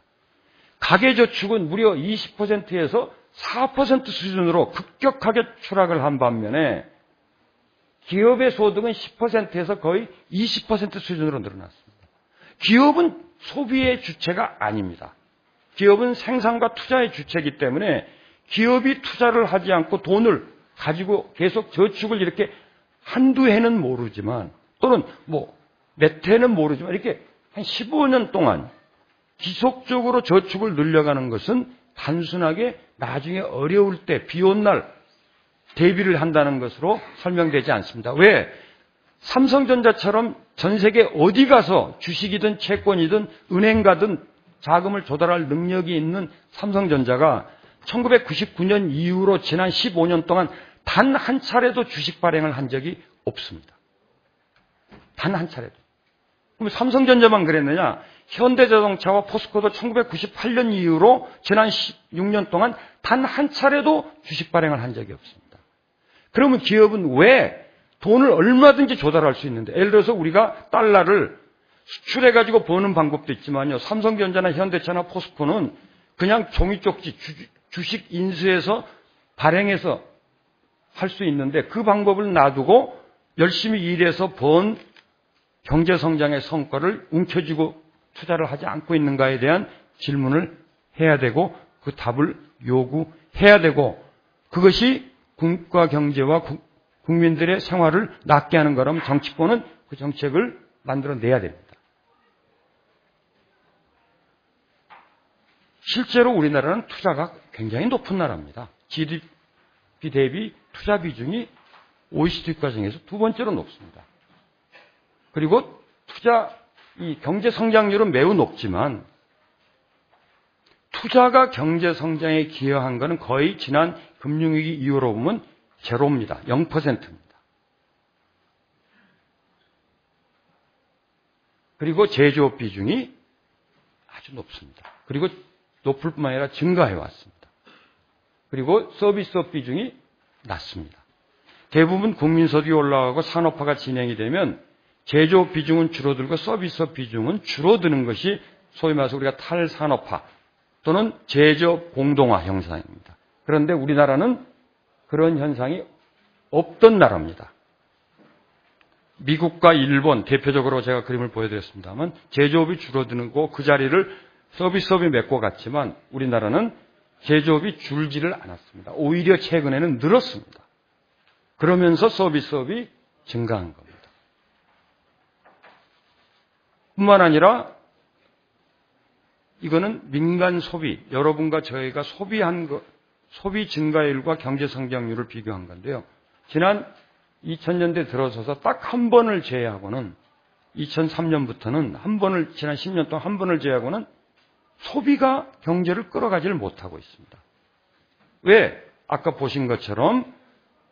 B: 가계저축은 무려 20%에서 4% 수준으로 급격하게 추락을 한 반면에 기업의 소득은 10%에서 거의 20% 수준으로 늘어났습니다. 기업은 소비의 주체가 아닙니다. 기업은 생산과 투자의 주체이기 때문에 기업이 투자를 하지 않고 돈을 가지고 계속 저축을 이렇게 한두 해는 모르지만 또는 뭐 몇 해는 모르지만 이렇게 한 15년 동안 지속적으로 저축을 늘려가는 것은 단순하게 나중에 어려울 때 비 온 날 대비를 한다는 것으로 설명되지 않습니다. 왜? 삼성전자처럼 전 세계 어디 가서 주식이든 채권이든 은행 가든 자금을 조달할 능력이 있는 삼성전자가 1999년 이후로 지난 15년 동안 단 한 차례도 주식 발행을 한 적이 없습니다. 단 한 차례도. 그럼 삼성전자만 그랬느냐? 현대자동차와 포스코도 1998년 이후로 지난 16년 동안 단 한 차례도 주식 발행을 한 적이 없습니다. 그러면 기업은 왜 돈을 얼마든지 조달할 수 있는데, 예를 들어서 우리가 달러를 수출해가지고 버는 방법도 있지만요, 삼성전자나 현대차나 포스코는 그냥 종이 쪽지 주식 인수해서 발행해서 할 수 있는데 그 방법을 놔두고 열심히 일해서 번 경제성장의 성과를 움켜쥐고 투자를 하지 않고 있는가에 대한 질문을 해야 되고 그 답을 요구해야 되고, 그것이 국가 경제와 국민들의 생활을 낫게 하는 거라면 정치권은 그 정책을 만들어내야 됩니다. 실제로 우리나라는 투자가 굉장히 높은 나라입니다. GDP 대비 투자 비중이 OECD 국가 중에서 두 번째로 높습니다. 그리고 이 경제 성장률은 매우 높지만 투자가 경제 성장에 기여한 것은 거의 지난 금융위기 이후로 보면 제로입니다. 0%입니다. 그리고 제조업 비중이 아주 높습니다. 그리고 높을 뿐만 아니라 증가해 왔습니다. 그리고 서비스업 비중이 낮습니다. 대부분 국민소득이 올라가고 산업화가 진행이 되면 제조업 비중은 줄어들고 서비스업 비중은 줄어드는 것이 소위 말해서 우리가 탈산업화 또는 제조업 공동화 현상입니다. 그런데 우리나라는 그런 현상이 없던 나라입니다. 미국과 일본 대표적으로 제가 그림을 보여드렸습니다만 제조업이 줄어드고 그 자리를 서비스업이 메꿔 갔지만 우리나라는 제조업이 줄지를 않았습니다. 오히려 최근에는 늘었습니다. 그러면서 서비스업이 증가한 겁니다. 뿐만 아니라 이거는 민간 소비, 여러분과 저희가 소비한 것, 소비 증가율과 경제 성장률을 비교한 건데요. 지난 2000년대 들어서서 딱 한 번을 제외하고는 2003년부터는 한 번을 지난 10년 동안 한 번을 제외하고는 소비가 경제를 끌어가지를 못하고 있습니다. 왜? 아까 보신 것처럼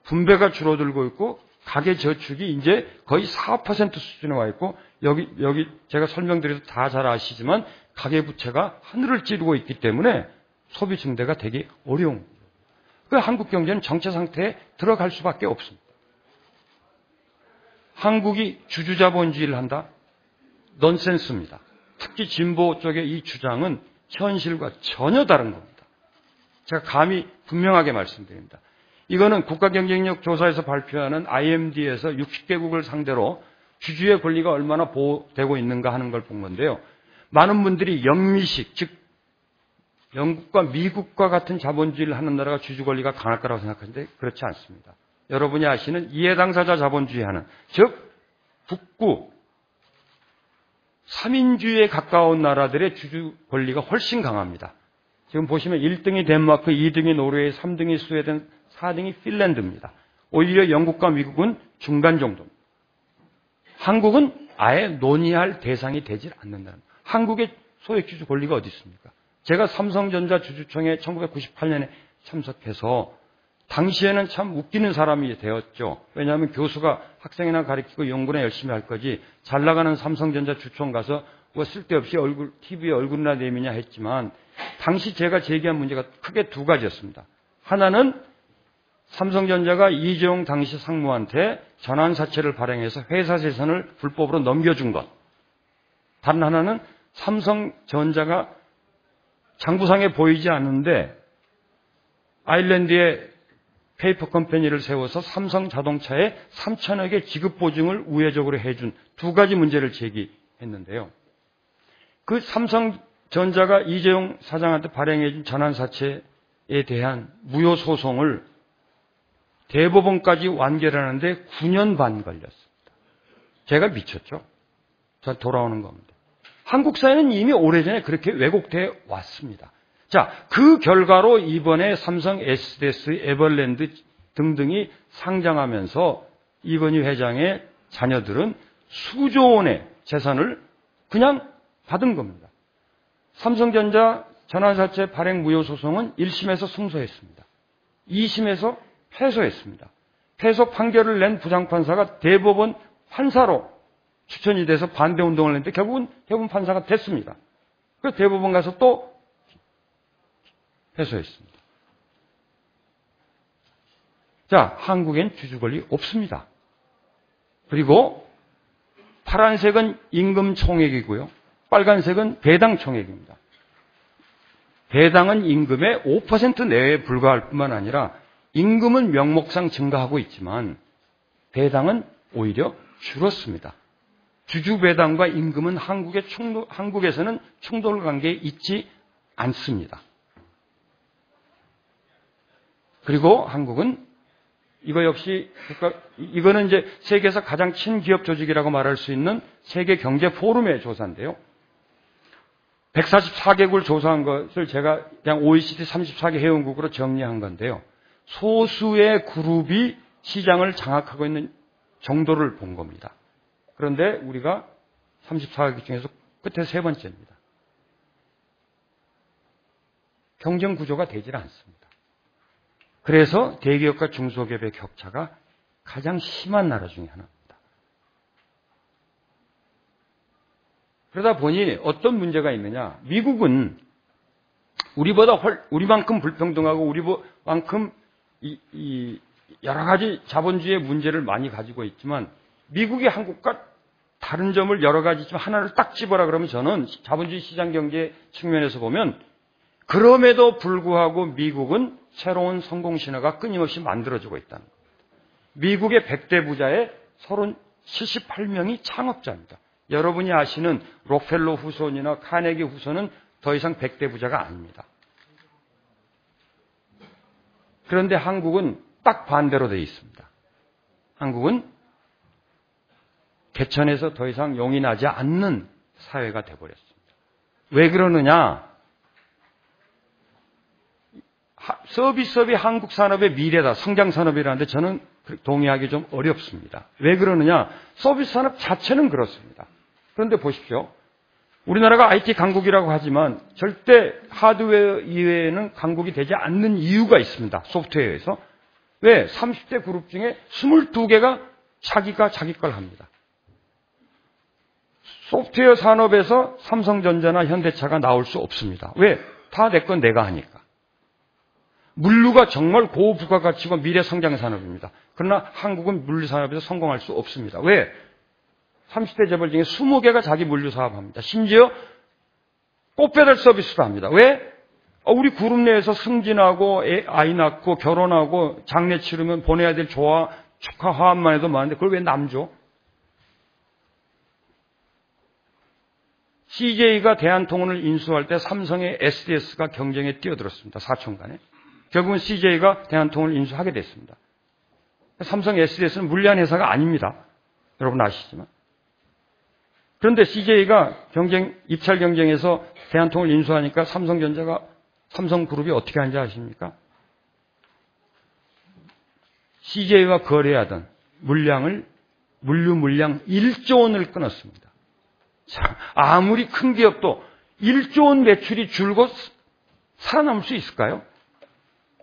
B: 분배가 줄어들고 있고 가계 저축이 이제 거의 4% 수준에 와 있고 여기 제가 설명드려도 다 잘 아시지만 가계 부채가 하늘을 찌르고 있기 때문에 소비 증대가 되게 어려운 거예요. 그 한국 경제는 정체 상태에 들어갈 수밖에 없습니다. 한국이 주주자본주의를 한다? 넌센스입니다. 특히 진보 쪽의 이 주장은 현실과 전혀 다른 겁니다. 제가 감히 분명하게 말씀드립니다. 이거는 국가경쟁력 조사에서 발표하는 IMD에서 60개국을 상대로 주주의 권리가 얼마나 보호되고 있는가 하는 걸 본 건데요. 많은 분들이 영미식, 즉 영국과 미국과 같은 자본주의를 하는 나라가 주주 권리가 강할 거라고 생각하는데 그렇지 않습니다. 여러분이 아시는 이해당사자 자본주의 하는, 즉 북구 3인주의에 가까운 나라들의 주주 권리가 훨씬 강합니다. 지금 보시면 1등이 덴마크, 2등이 노르웨이, 3등이 스웨덴, 4등이 핀란드입니다. 오히려 영국과 미국은 중간 정도입니다. 한국은 아예 논의할 대상이 되질 않는다는 거예요. 한국의 소액주주 권리가 어디 있습니까? 제가 삼성전자 주주총회 1998년에 참석해서 당시에는 참 웃기는 사람이 되었죠. 왜냐하면 교수가 학생이나 가르치고 연구나 열심히 할 거지 잘 나가는 삼성전자 주총 가서 뭐 쓸데없이 TV에 얼굴이나 내미냐 했지만 당시 제가 제기한 문제가 크게 두 가지였습니다. 하나는 삼성전자가 이재용 당시 상무한테 전환사채를 발행해서 회사 재산을 불법으로 넘겨준 것. 다른 하나는 삼성전자가 장부상에 보이지 않는데 아일랜드에 페이퍼 컴퍼니를 세워서 삼성자동차에 3천억의 지급 보증을 우회적으로 해준 두 가지 문제를 제기했는데요. 그 삼성전자가 이재용 사장한테 발행해준 전환사채에 대한 무효 소송을 대법원까지 완결하는데 9년 반 걸렸습니다. 제가 미쳤죠. 잘 돌아오는 겁니다. 한국 사회는 이미 오래전에 그렇게 왜곡되어 왔습니다. 자, 그 결과로 이번에 삼성 SDS, 에버랜드 등등이 상장하면서 이건희 회장의 자녀들은 수조 원의 재산을 그냥 받은 겁니다. 삼성전자 전환사채 발행 무효 소송은 1심에서 승소했습니다. 2심에서 패소했습니다. 패소 판결을 낸 부장판사가 대법원 판사로 추천이 돼서 반대운동을 했는데 결국은 대법원 판사가 됐습니다. 그래서 대법원 가서 또 패소했습니다. 자, 한국엔 주주 권리 없습니다. 그리고 파란색은 임금 총액이고요. 빨간색은 배당 총액입니다. 배당은 임금의 5% 내외에 불과할 뿐만 아니라 임금은 명목상 증가하고 있지만 배당은 오히려 줄었습니다. 주주 배당과 임금은 한국에서는 충돌 관계에 있지 않습니다. 그리고 한국은 이거 역시 이거는 이제 세계에서 가장 친기업 조직이라고 말할 수 있는 세계 경제 포럼의 조사인데요. 144개국을 조사한 것을 제가 그냥 OECD 34개 회원국으로 정리한 건데요. 소수의 그룹이 시장을 장악하고 있는 정도를 본 겁니다. 그런데 우리가 34개 중에서 끝에 세 번째입니다. 경쟁 구조가 되질 않습니다. 그래서 대기업과 중소기업의 격차가 가장 심한 나라 중에 하나입니다. 그러다 보니 어떤 문제가 있느냐. 미국은 우리만큼 불평등하고 우리만큼 여러 가지 자본주의의 문제를 많이 가지고 있지만 미국이 한국과 다른 점을 여러 가지 있지만 하나를 딱 집어라 그러면 저는 자본주의 시장 경제 측면에서 보면 그럼에도 불구하고 미국은 새로운 성공 신화가 끊임없이 만들어지고 있다는 겁니다. 미국의 100대 부자의 78명이 창업자입니다. 여러분이 아시는 록펠러 후손이나 카네기 후손은 더 이상 100대 부자가 아닙니다. 그런데 한국은 딱 반대로 되어 있습니다. 한국은 개천에서 더 이상 용인하지 않는 사회가 되어버렸습니다. 왜 그러느냐? 서비스업이 한국 산업의 미래다, 성장 산업이라는데 저는 동의하기 좀 어렵습니다. 왜 그러느냐? 서비스 산업 자체는 그렇습니다. 그런데 보십시오. 우리나라가 IT 강국이라고 하지만 절대 하드웨어 이외에는 강국이 되지 않는 이유가 있습니다. 소프트웨어에서. 왜? 30대 그룹 중에 22개가 자기가 자기 걸 합니다. 소프트웨어 산업에서 삼성전자나 현대차가 나올 수 없습니다. 왜? 다 내 건 내가 하니까. 물류가 정말 고부가가치고 미래 성장 산업입니다. 그러나 한국은 물류 산업에서 성공할 수 없습니다. 왜? 30대 재벌 중에 20개가 자기 물류 사업합니다. 심지어 꽃배달 서비스도 합니다. 왜? 우리 그룹 내에서 승진하고 아이 낳고 결혼하고 장례 치르면 보내야 될 축하 화합만 해도 많은데 그걸 왜 남 줘? CJ가 대한통운을 인수할 때 삼성의 SDS가 경쟁에 뛰어들었습니다. 4촌간에. 결국은 CJ가 대한통운을 인수하게 됐습니다. 삼성 SDS는 물리한 회사가 아닙니다. 여러분 아시지만. 그런데 CJ가 입찰 경쟁에서 대한통운을 인수하니까 삼성그룹이 어떻게 하는지 아십니까? CJ와 거래하던 물류 물량 1조 원을 끊었습니다. 자, 아무리 큰 기업도 1조 원 매출이 줄고 살아남을 수 있을까요?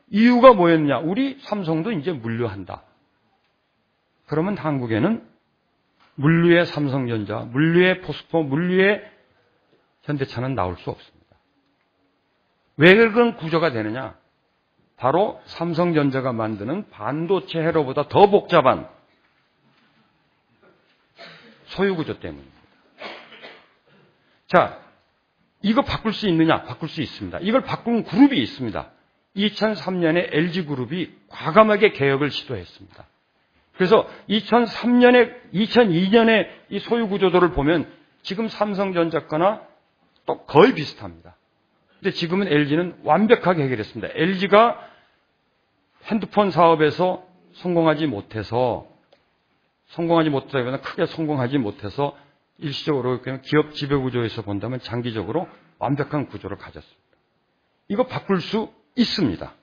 B: 이유가 뭐였냐? 우리 삼성도 이제 물류한다. 그러면 한국에는 물류의 삼성전자, 물류의 포스코, 물류의 현대차는 나올 수 없습니다. 왜 그런 구조가 되느냐? 바로 삼성전자가 만드는 반도체 회로보다 더 복잡한 소유구조 때문입니다. 자, 이거 바꿀 수 있느냐? 바꿀 수 있습니다. 이걸 바꾼 그룹이 있습니다. 2003년에 LG그룹이 과감하게 개혁을 시도했습니다. 그래서 2002년에 이 소유구조도를 보면 지금 삼성전자 거나 또 거의 비슷합니다. 근데 지금은 LG는 완벽하게 해결했습니다. LG가 핸드폰 사업에서 성공하지 못하기보다는 크게 성공하지 못해서 일시적으로 기업 지배구조에서 본다면 장기적으로 완벽한 구조를 가졌습니다. 이거 바꿀 수 있습니다.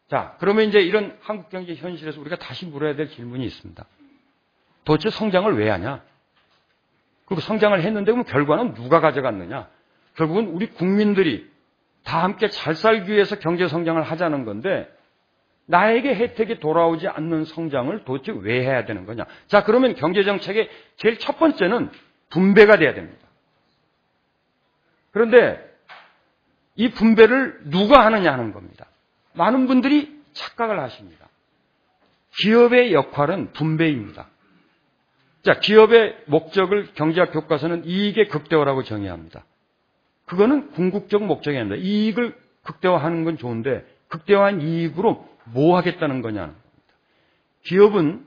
B: 자, 그러면 이제 이런 한국 경제 현실에서 우리가 다시 물어야 될 질문이 있습니다. 도대체 성장을 왜 하냐? 그리고 성장을 했는데 그럼 결과는 누가 가져갔느냐? 결국은 우리 국민들이 다 함께 잘 살기 위해서 경제 성장을 하자는 건데 나에게 혜택이 돌아오지 않는 성장을 도대체 왜 해야 되는 거냐? 자, 그러면 경제정책의 제일 첫 번째는 분배가 돼야 됩니다. 그런데 이 분배를 누가 하느냐 하는 겁니다. 많은 분들이 착각을 하십니다. 기업의 역할은 분배입니다. 자, 기업의 목적을 경제학 교과서는 이익의 극대화라고 정의합니다. 그거는 궁극적 목적이 아닙니다. 이익을 극대화하는 건 좋은데 극대화한 이익으로 뭐 하겠다는 거냐는 겁니다. 기업은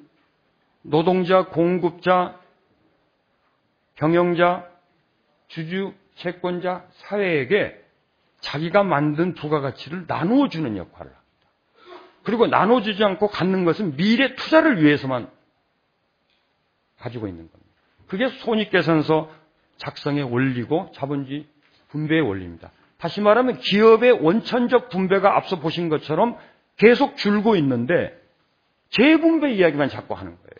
B: 노동자, 공급자, 경영자, 주주, 채권자, 사회에게 자기가 만든 부가가치를 나누어주는 역할을 합니다. 그리고 나눠주지 않고 갖는 것은 미래 투자를 위해서만 가지고 있는 겁니다. 그게 손익계산서 작성의 원리고 자본주의 분배의 원리입니다. 다시 말하면 기업의 원천적 분배가 앞서 보신 것처럼 계속 줄고 있는데 재분배 이야기만 자꾸 하는 거예요.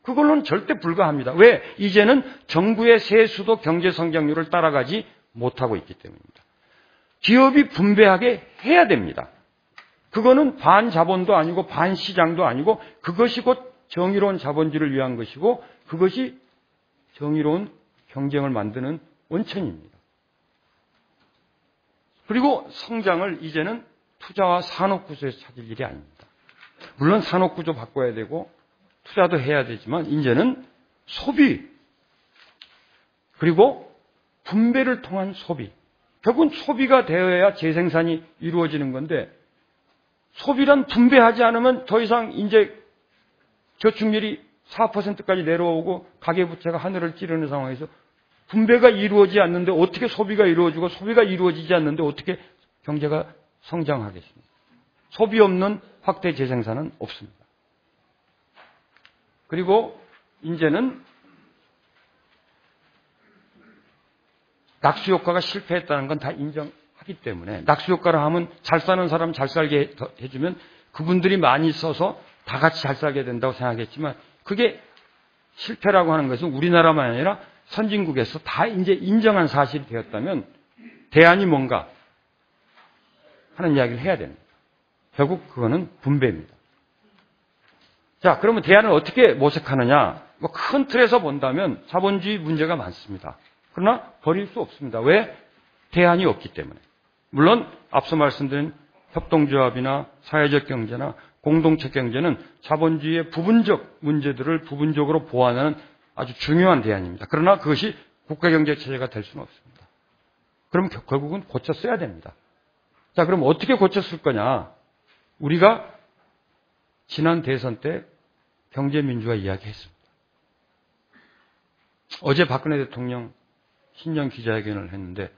B: 그걸로는 절대 불가합니다. 왜? 이제는 정부의 세수도 경제 성장률을 따라가지 못하고 있기 때문입니다. 기업이 분배하게 해야 됩니다. 그거는 반자본도 아니고 반시장도 아니고 그것이 곧 정의로운 자본주의를 위한 것이고 그것이 정의로운 경쟁을 만드는 원천입니다. 그리고 성장을 이제는 투자와 산업구조에서 찾을 일이 아닙니다. 물론 산업구조 바꿔야 되고 투자도 해야 되지만 이제는 소비 그리고 분배를 통한 소비 결국은 소비가 되어야 재생산이 이루어지는 건데 소비란 분배하지 않으면 더 이상 이제 저축률이 4%까지 내려오고 가계부채가 하늘을 찌르는 상황에서 분배가 이루어지지 않는데 어떻게 소비가 이루어지고 소비가 이루어지지 않는데 어떻게 경제가 성장하겠습니까? 소비 없는 확대 재생산은 없습니다. 그리고 이제는 낙수효과가 실패했다는 건 다 인정하기 때문에 낙수효과를 하면 잘 사는 사람 잘 살게 해주면 그분들이 많이 써서 다 같이 잘 살게 된다고 생각했지만 그게 실패라고 하는 것은 우리나라만 아니라 선진국에서 다 이제 인정한 사실이 되었다면 대안이 뭔가? 하는 이야기를 해야 됩니다. 결국 그거는 분배입니다. 자, 그러면 대안을 어떻게 모색하느냐? 뭐 큰 틀에서 본다면 자본주의 문제가 많습니다. 그러나 버릴 수 없습니다. 왜? 대안이 없기 때문에. 물론 앞서 말씀드린 협동조합이나 사회적 경제나 공동체 경제는 자본주의의 부분적 문제들을 부분적으로 보완하는 아주 중요한 대안입니다. 그러나 그것이 국가경제체제가 될 수는 없습니다. 그럼 결국은 고쳐 써야 됩니다. 자, 그럼 어떻게 고쳐 쓸 거냐? 우리가 지난 대선 때 경제민주화 이야기했습니다. 어제 박근혜 대통령 신년 기자회견을 했는데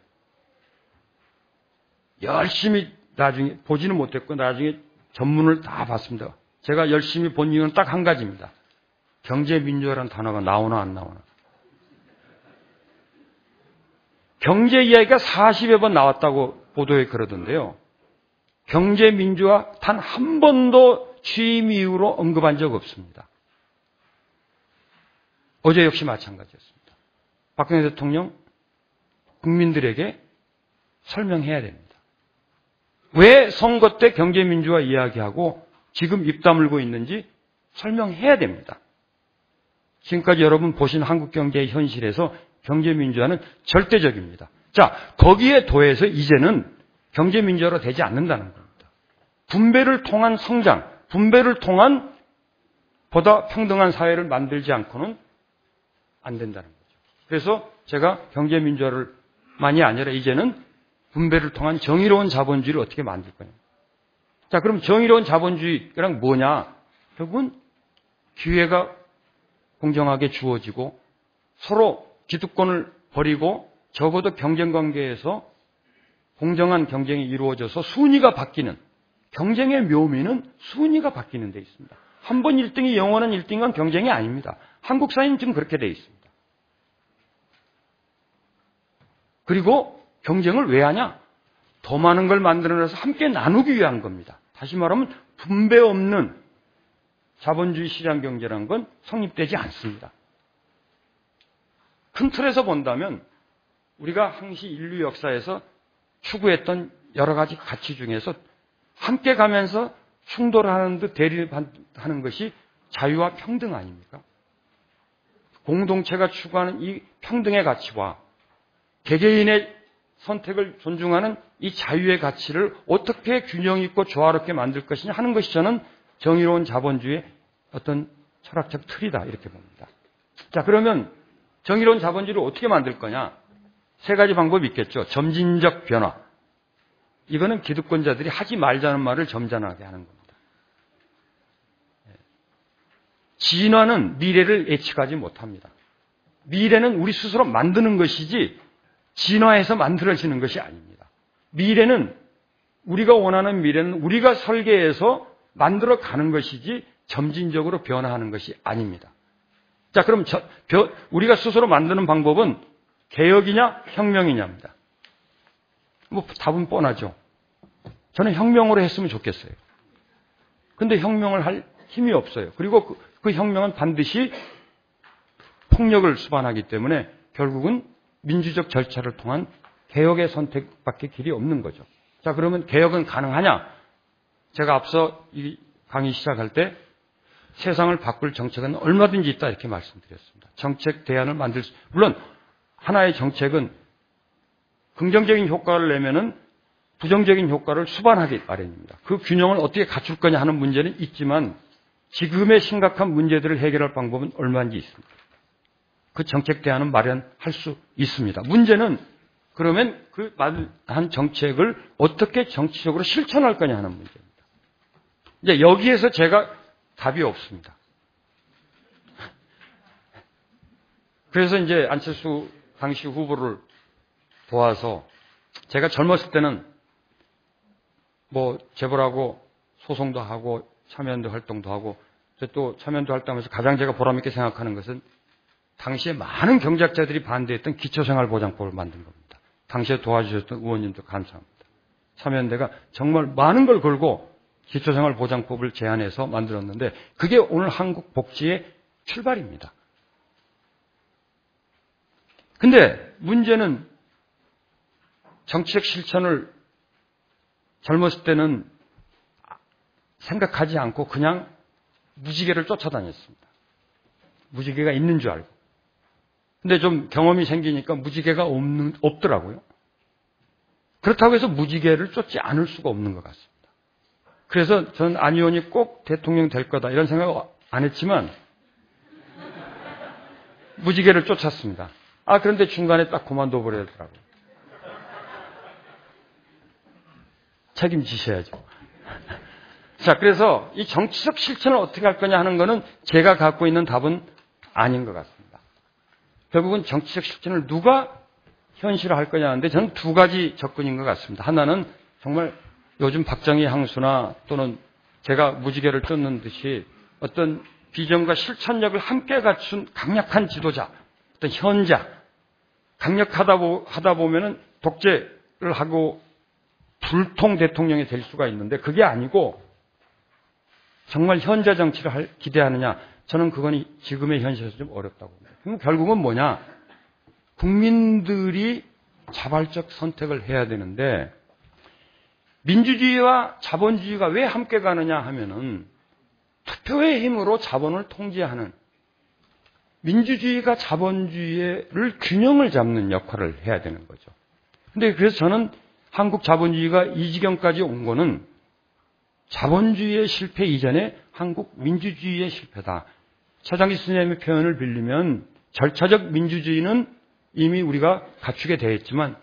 B: 열심히 나중에 보지는 못했고 나중에 전문을 다 봤습니다. 제가 열심히 본 이유는 딱 한 가지입니다. 경제민주화라는 단어가 나오나 안 나오나. 경제 이야기가 40여 번 나왔다고 보도에 그러던데요. 경제민주화 단 한 번도 취임 이후로 언급한 적 없습니다. 어제 역시 마찬가지였습니다. 박근혜 대통령 국민들에게 설명해야 됩니다. 왜 선거 때 경제민주화 이야기하고 지금 입 다물고 있는지 설명해야 됩니다. 지금까지 여러분 보신 한국 경제의 현실에서 경제민주화는 절대적입니다. 자, 거기에 더해서 이제는 경제민주화로 되지 않는다는 겁니다. 분배를 통한 성장, 분배를 통한 보다 평등한 사회를 만들지 않고는 안 된다는 거죠. 그래서 제가 경제민주화를 만이 아니라 이제는 분배를 통한 정의로운 자본주의를 어떻게 만들 거냐. 자, 그럼 정의로운 자본주의랑 뭐냐? 결국은 기회가 공정하게 주어지고 서로 기득권을 버리고 적어도 경쟁관계에서 공정한 경쟁이 이루어져서 순위가 바뀌는, 경쟁의 묘미는 순위가 바뀌는 데 있습니다. 한 번 1등이 영원한 1등인 건 경쟁이 아닙니다. 한국 사회는 지금 그렇게 돼 있습니다. 그리고 경쟁을 왜 하냐? 더 많은 걸 만들어내서 함께 나누기 위한 겁니다. 다시 말하면 분배 없는 자본주의 시장 경제라는 건 성립되지 않습니다. 큰 틀에서 본다면 우리가 항시 인류 역사에서 추구했던 여러 가지 가치 중에서 함께 가면서 충돌하는 듯 대립하는 것이 자유와 평등 아닙니까? 공동체가 추구하는 이 평등의 가치와 개개인의 선택을 존중하는 이 자유의 가치를 어떻게 균형 있고 조화롭게 만들 것이냐 하는 것이 저는 정의로운 자본주의의 어떤 철학적 틀이다 이렇게 봅니다. 자, 그러면 정의로운 자본주의를 어떻게 만들 거냐? 세 가지 방법이 있겠죠. 점진적 변화. 이거는 기득권자들이 하지 말자는 말을 점잖하게 하는 겁니다. 진화는 미래를 예측하지 못합니다. 미래는 우리 스스로 만드는 것이지 진화해서 만들어지는 것이 아닙니다. 미래는 우리가 원하는 미래는 우리가 설계해서 만들어가는 것이지 점진적으로 변화하는 것이 아닙니다. 자, 그럼 우리가 스스로 만드는 방법은 개혁이냐 혁명이냐입니다. 뭐 답은 뻔하죠. 저는 혁명으로 했으면 좋겠어요. 근데 혁명을 할 힘이 없어요. 그리고 그 혁명은 반드시 폭력을 수반하기 때문에 결국은 민주적 절차를 통한 개혁의 선택밖에 길이 없는 거죠. 자, 그러면 개혁은 가능하냐? 제가 앞서 이 강의 시작할 때 세상을 바꿀 정책은 얼마든지 있다 이렇게 말씀드렸습니다. 정책 대안을 물론 하나의 정책은 긍정적인 효과를 내면은 부정적인 효과를 수반하기 마련입니다. 그 균형을 어떻게 갖출 거냐 하는 문제는 있지만 지금의 심각한 문제들을 해결할 방법은 얼마든지 있습니다. 그 정책 대안은 마련할 수 있습니다. 문제는 그러면 그 한 정책을 어떻게 정치적으로 실천할 거냐 하는 문제입니다. 이제 여기에서 제가 답이 없습니다. 그래서 이제 안철수 당시 후보를 도와서 제가 젊었을 때는 뭐 재벌하고 소송도 하고 참여연대 활동도 하고 또 참여연대 활동하면서 가장 제가 보람있게 생각하는 것은 당시에 많은 경제학자들이 반대했던 기초생활보장법을 만든 겁니다. 당시에 도와주셨던 의원님도 감사합니다. 참여연대가 정말 많은 걸 걸고 기초생활보장법을 제안해서 만들었는데 그게 오늘 한국 복지의 출발입니다. 근데 문제는 정책 실천을 젊었을 때는 생각하지 않고 그냥 무지개를 쫓아다녔습니다. 무지개가 있는 줄 알고. 근데 좀 경험이 생기니까 무지개가 없더라고요. 그렇다고 해서 무지개를 쫓지 않을 수가 없는 것 같습니다. 그래서 저는 안 의원이 꼭 대통령 될 거다 이런 생각 안 했지만 무지개를 쫓았습니다. 그런데 중간에 딱 그만둬 버리더라고요. 책임지셔야죠. 자, 그래서 이 정치적 실천을 어떻게 할 거냐 하는 거는 제가 갖고 있는 답은 아닌 것 같습니다. 결국은 정치적 실천을 누가 현실화할 거냐 하는데 저는 두 가지 접근인 것 같습니다. 하나는 정말 요즘 박정희 향수나 또는 제가 무지개를 쫓는 듯이 어떤 비전과 실천력을 함께 갖춘 강력한 지도자, 어떤 현자, 강력하다 보면은 독재를 하고 불통 대통령이 될 수가 있는데 그게 아니고 정말 현자 정치를 기대하느냐? 저는 그건 지금의 현실에서 좀 어렵다고 봅니다. 그럼 결국은 뭐냐? 국민들이 자발적 선택을 해야 되는데 민주주의와 자본주의가 왜 함께 가느냐 하면은 투표의 힘으로 자본을 통제하는 민주주의가 자본주의를 균형을 잡는 역할을 해야 되는 거죠. 근데 그래서 저는 한국 자본주의가 이 지경까지 온 거는 자본주의의 실패 이전에 한국 민주주의의 실패다. 차장기 스님의 표현을 빌리면 절차적 민주주의는 이미 우리가 갖추게 되어 있지만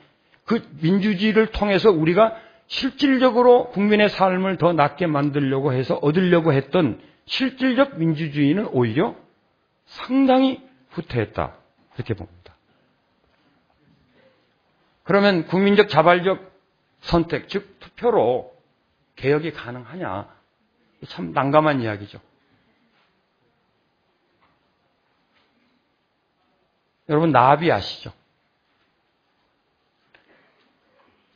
B: 그 민주주의를 통해서 우리가 실질적으로 국민의 삶을 더 낫게 만들려고 해서 얻으려고 했던 실질적 민주주의는 오히려 상당히 후퇴했다. 이렇게 봅니다. 그러면 국민적 자발적 선택, 즉 투표로 개혁이 가능하냐? 참 난감한 이야기죠. 여러분 나비 아시죠?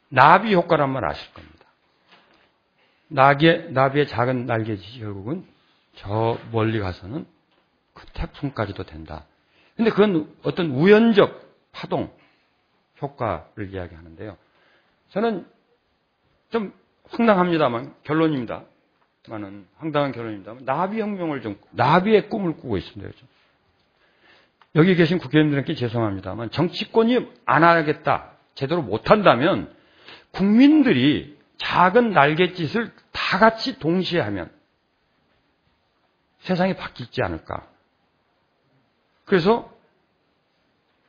B: 나비 효과란 말 아실 겁니다. 나비의 작은 날개짓이 결국은 저 멀리 가서는 그 태풍까지도 된다. 근데 그건 어떤 우연적 파동 효과를 이야기하는데요. 저는 좀 황당합니다만 결론입니다. 황당한 결론입니다만 나비의 꿈을 꾸고 있습니다. 요즘. 여기 계신 국회의원들께 죄송합니다만 정치권이 안 하겠다, 제대로 못한다면 국민들이 작은 날갯짓을 다 같이 동시에 하면 세상이 바뀌지 않을까. 그래서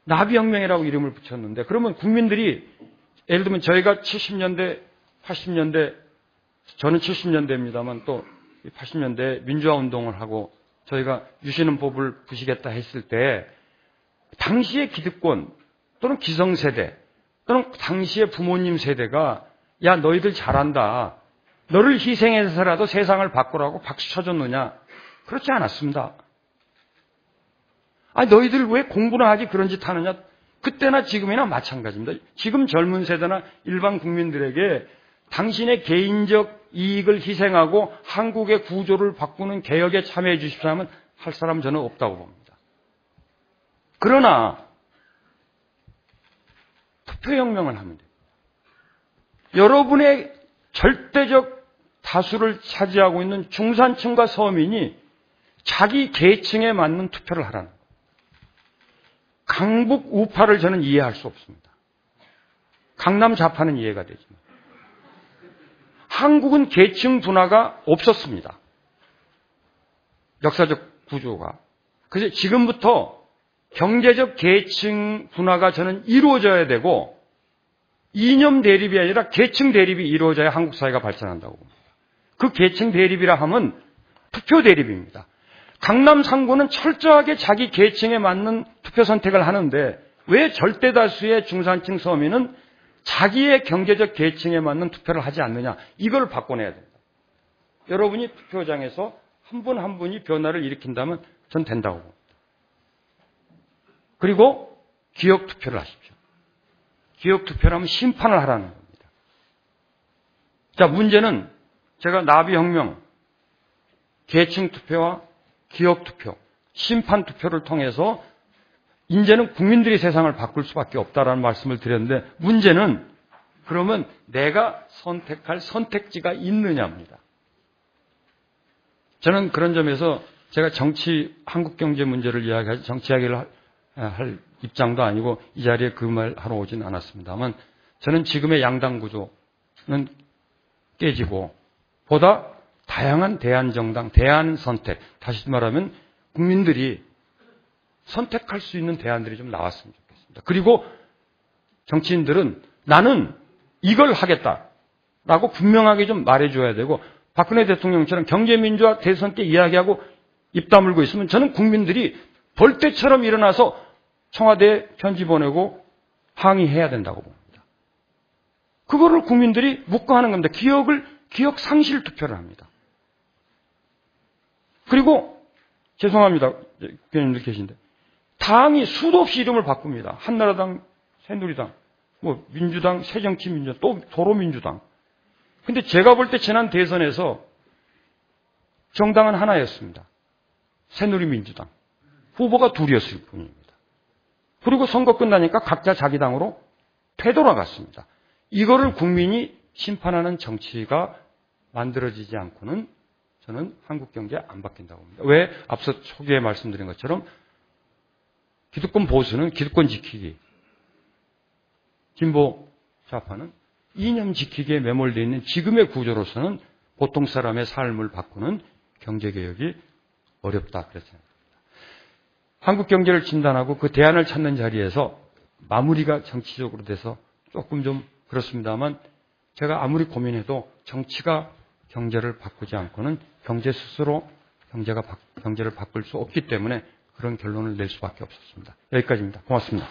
B: 나비혁명이라고 이름을 붙였는데 그러면 국민들이 예를 들면 저희가 70년대, 80년대, 저는 70년대입니다만 또 80년대 민주화 운동을 하고 저희가 유신헌 법을 부시겠다 했을 때 당시의 기득권 또는 기성세대 또는 당시의 부모님 세대가 야 너희들 잘한다. 너를 희생해서라도 세상을 바꾸라고 박수 쳐줬느냐? 그렇지 않았습니다. 너희들 왜 공부나 하지 그런 짓 하느냐? 그때나 지금이나 마찬가지입니다. 지금 젊은 세대나 일반 국민들에게 당신의 개인적 이익을 희생하고 한국의 구조를 바꾸는 개혁에 참여해 주십시오 하면 할 사람 저는 없다고 봅니다. 그러나 투표혁명을 하면 됩니다. 여러분의 절대적 다수를 차지하고 있는 중산층과 서민이 자기 계층에 맞는 투표를 하라는 거예요. 강북 우파를 저는 이해할 수 없습니다. 강남 좌파는 이해가 되지만 한국은 계층 분화가 없었습니다. 역사적 구조가. 그래서 지금부터 경제적 계층 분화가 저는 이루어져야 되고 이념 대립이 아니라 계층 대립이 이루어져야 한국 사회가 발전한다고 봅니다. 그 계층 대립이라 하면 투표 대립입니다. 강남 상구는 철저하게 자기 계층에 맞는 투표 선택을 하는데 왜 절대 다수의 중산층 서민은 자기의 경제적 계층에 맞는 투표를 하지 않느냐. 이걸 바꿔내야 됩니다. 여러분이 투표장에서 한 분 한 분이 변화를 일으킨다면 전 된다고 봅니다. 그리고 기억 투표를 하십시오. 기억 투표를 하면 심판을 하라는 겁니다. 자, 문제는 제가 나비혁명, 계층 투표와 기억 투표, 심판 투표를 통해서 이제는 국민들이 세상을 바꿀 수밖에 없다라는 말씀을 드렸는데 문제는 그러면 내가 선택할 선택지가 있느냐입니다. 저는 그런 점에서 제가 한국 경제 문제를 이야기하지 정치 이야기를 할 입장도 아니고 이 자리에 그 말 하러 오진 않았습니다만 저는 지금의 양당 구조는 깨지고 보다 다양한 대안정당, 대안선택, 다시 말하면 국민들이 선택할 수 있는 대안들이 좀 나왔으면 좋겠습니다. 그리고 정치인들은 나는 이걸 하겠다라고 분명하게 좀 말해줘야 되고 박근혜 대통령처럼 경제민주화 대선 때 이야기하고 입 다물고 있으면 저는 국민들이 벌떼처럼 일어나서 청와대에 편지 보내고 항의해야 된다고 봅니다. 그거를 국민들이 묵과하는 겁니다. 기억 상실 투표를 합니다. 그리고 죄송합니다. 국회의원님들 계신데 당이 수도 없이 이름을 바꿉니다. 한나라당, 새누리당, 민주당, 새정치민주당, 또 도로민주당. 근데 제가 볼 때 지난 대선에서 정당은 하나였습니다. 새누리민주당. 후보가 둘이었을 뿐입니다. 그리고 선거 끝나니까 각자 자기 당으로 되돌아갔습니다. 이거를 국민이 심판하는 정치가 만들어지지 않고는 저는 한국 경제 안 바뀐다고 봅니다. 왜? 앞서 초기에 말씀드린 것처럼 기득권 보수는 기득권 지키기, 진보 좌파는 이념 지키기에 매몰되어 있는 지금의 구조로서는 보통 사람의 삶을 바꾸는 경제개혁이 어렵다. 그렇게 생각합니다. 한국 경제를 진단하고 그 대안을 찾는 자리에서 마무리가 정치적으로 돼서 조금 좀 그렇습니다만 제가 아무리 고민해도 정치가 경제를 바꾸지 않고는 경제 스스로 경제를 바꿀 수 없기 때문에 그런 결론을 낼 수밖에 없었습니다. 여기까지입니다. 고맙습니다.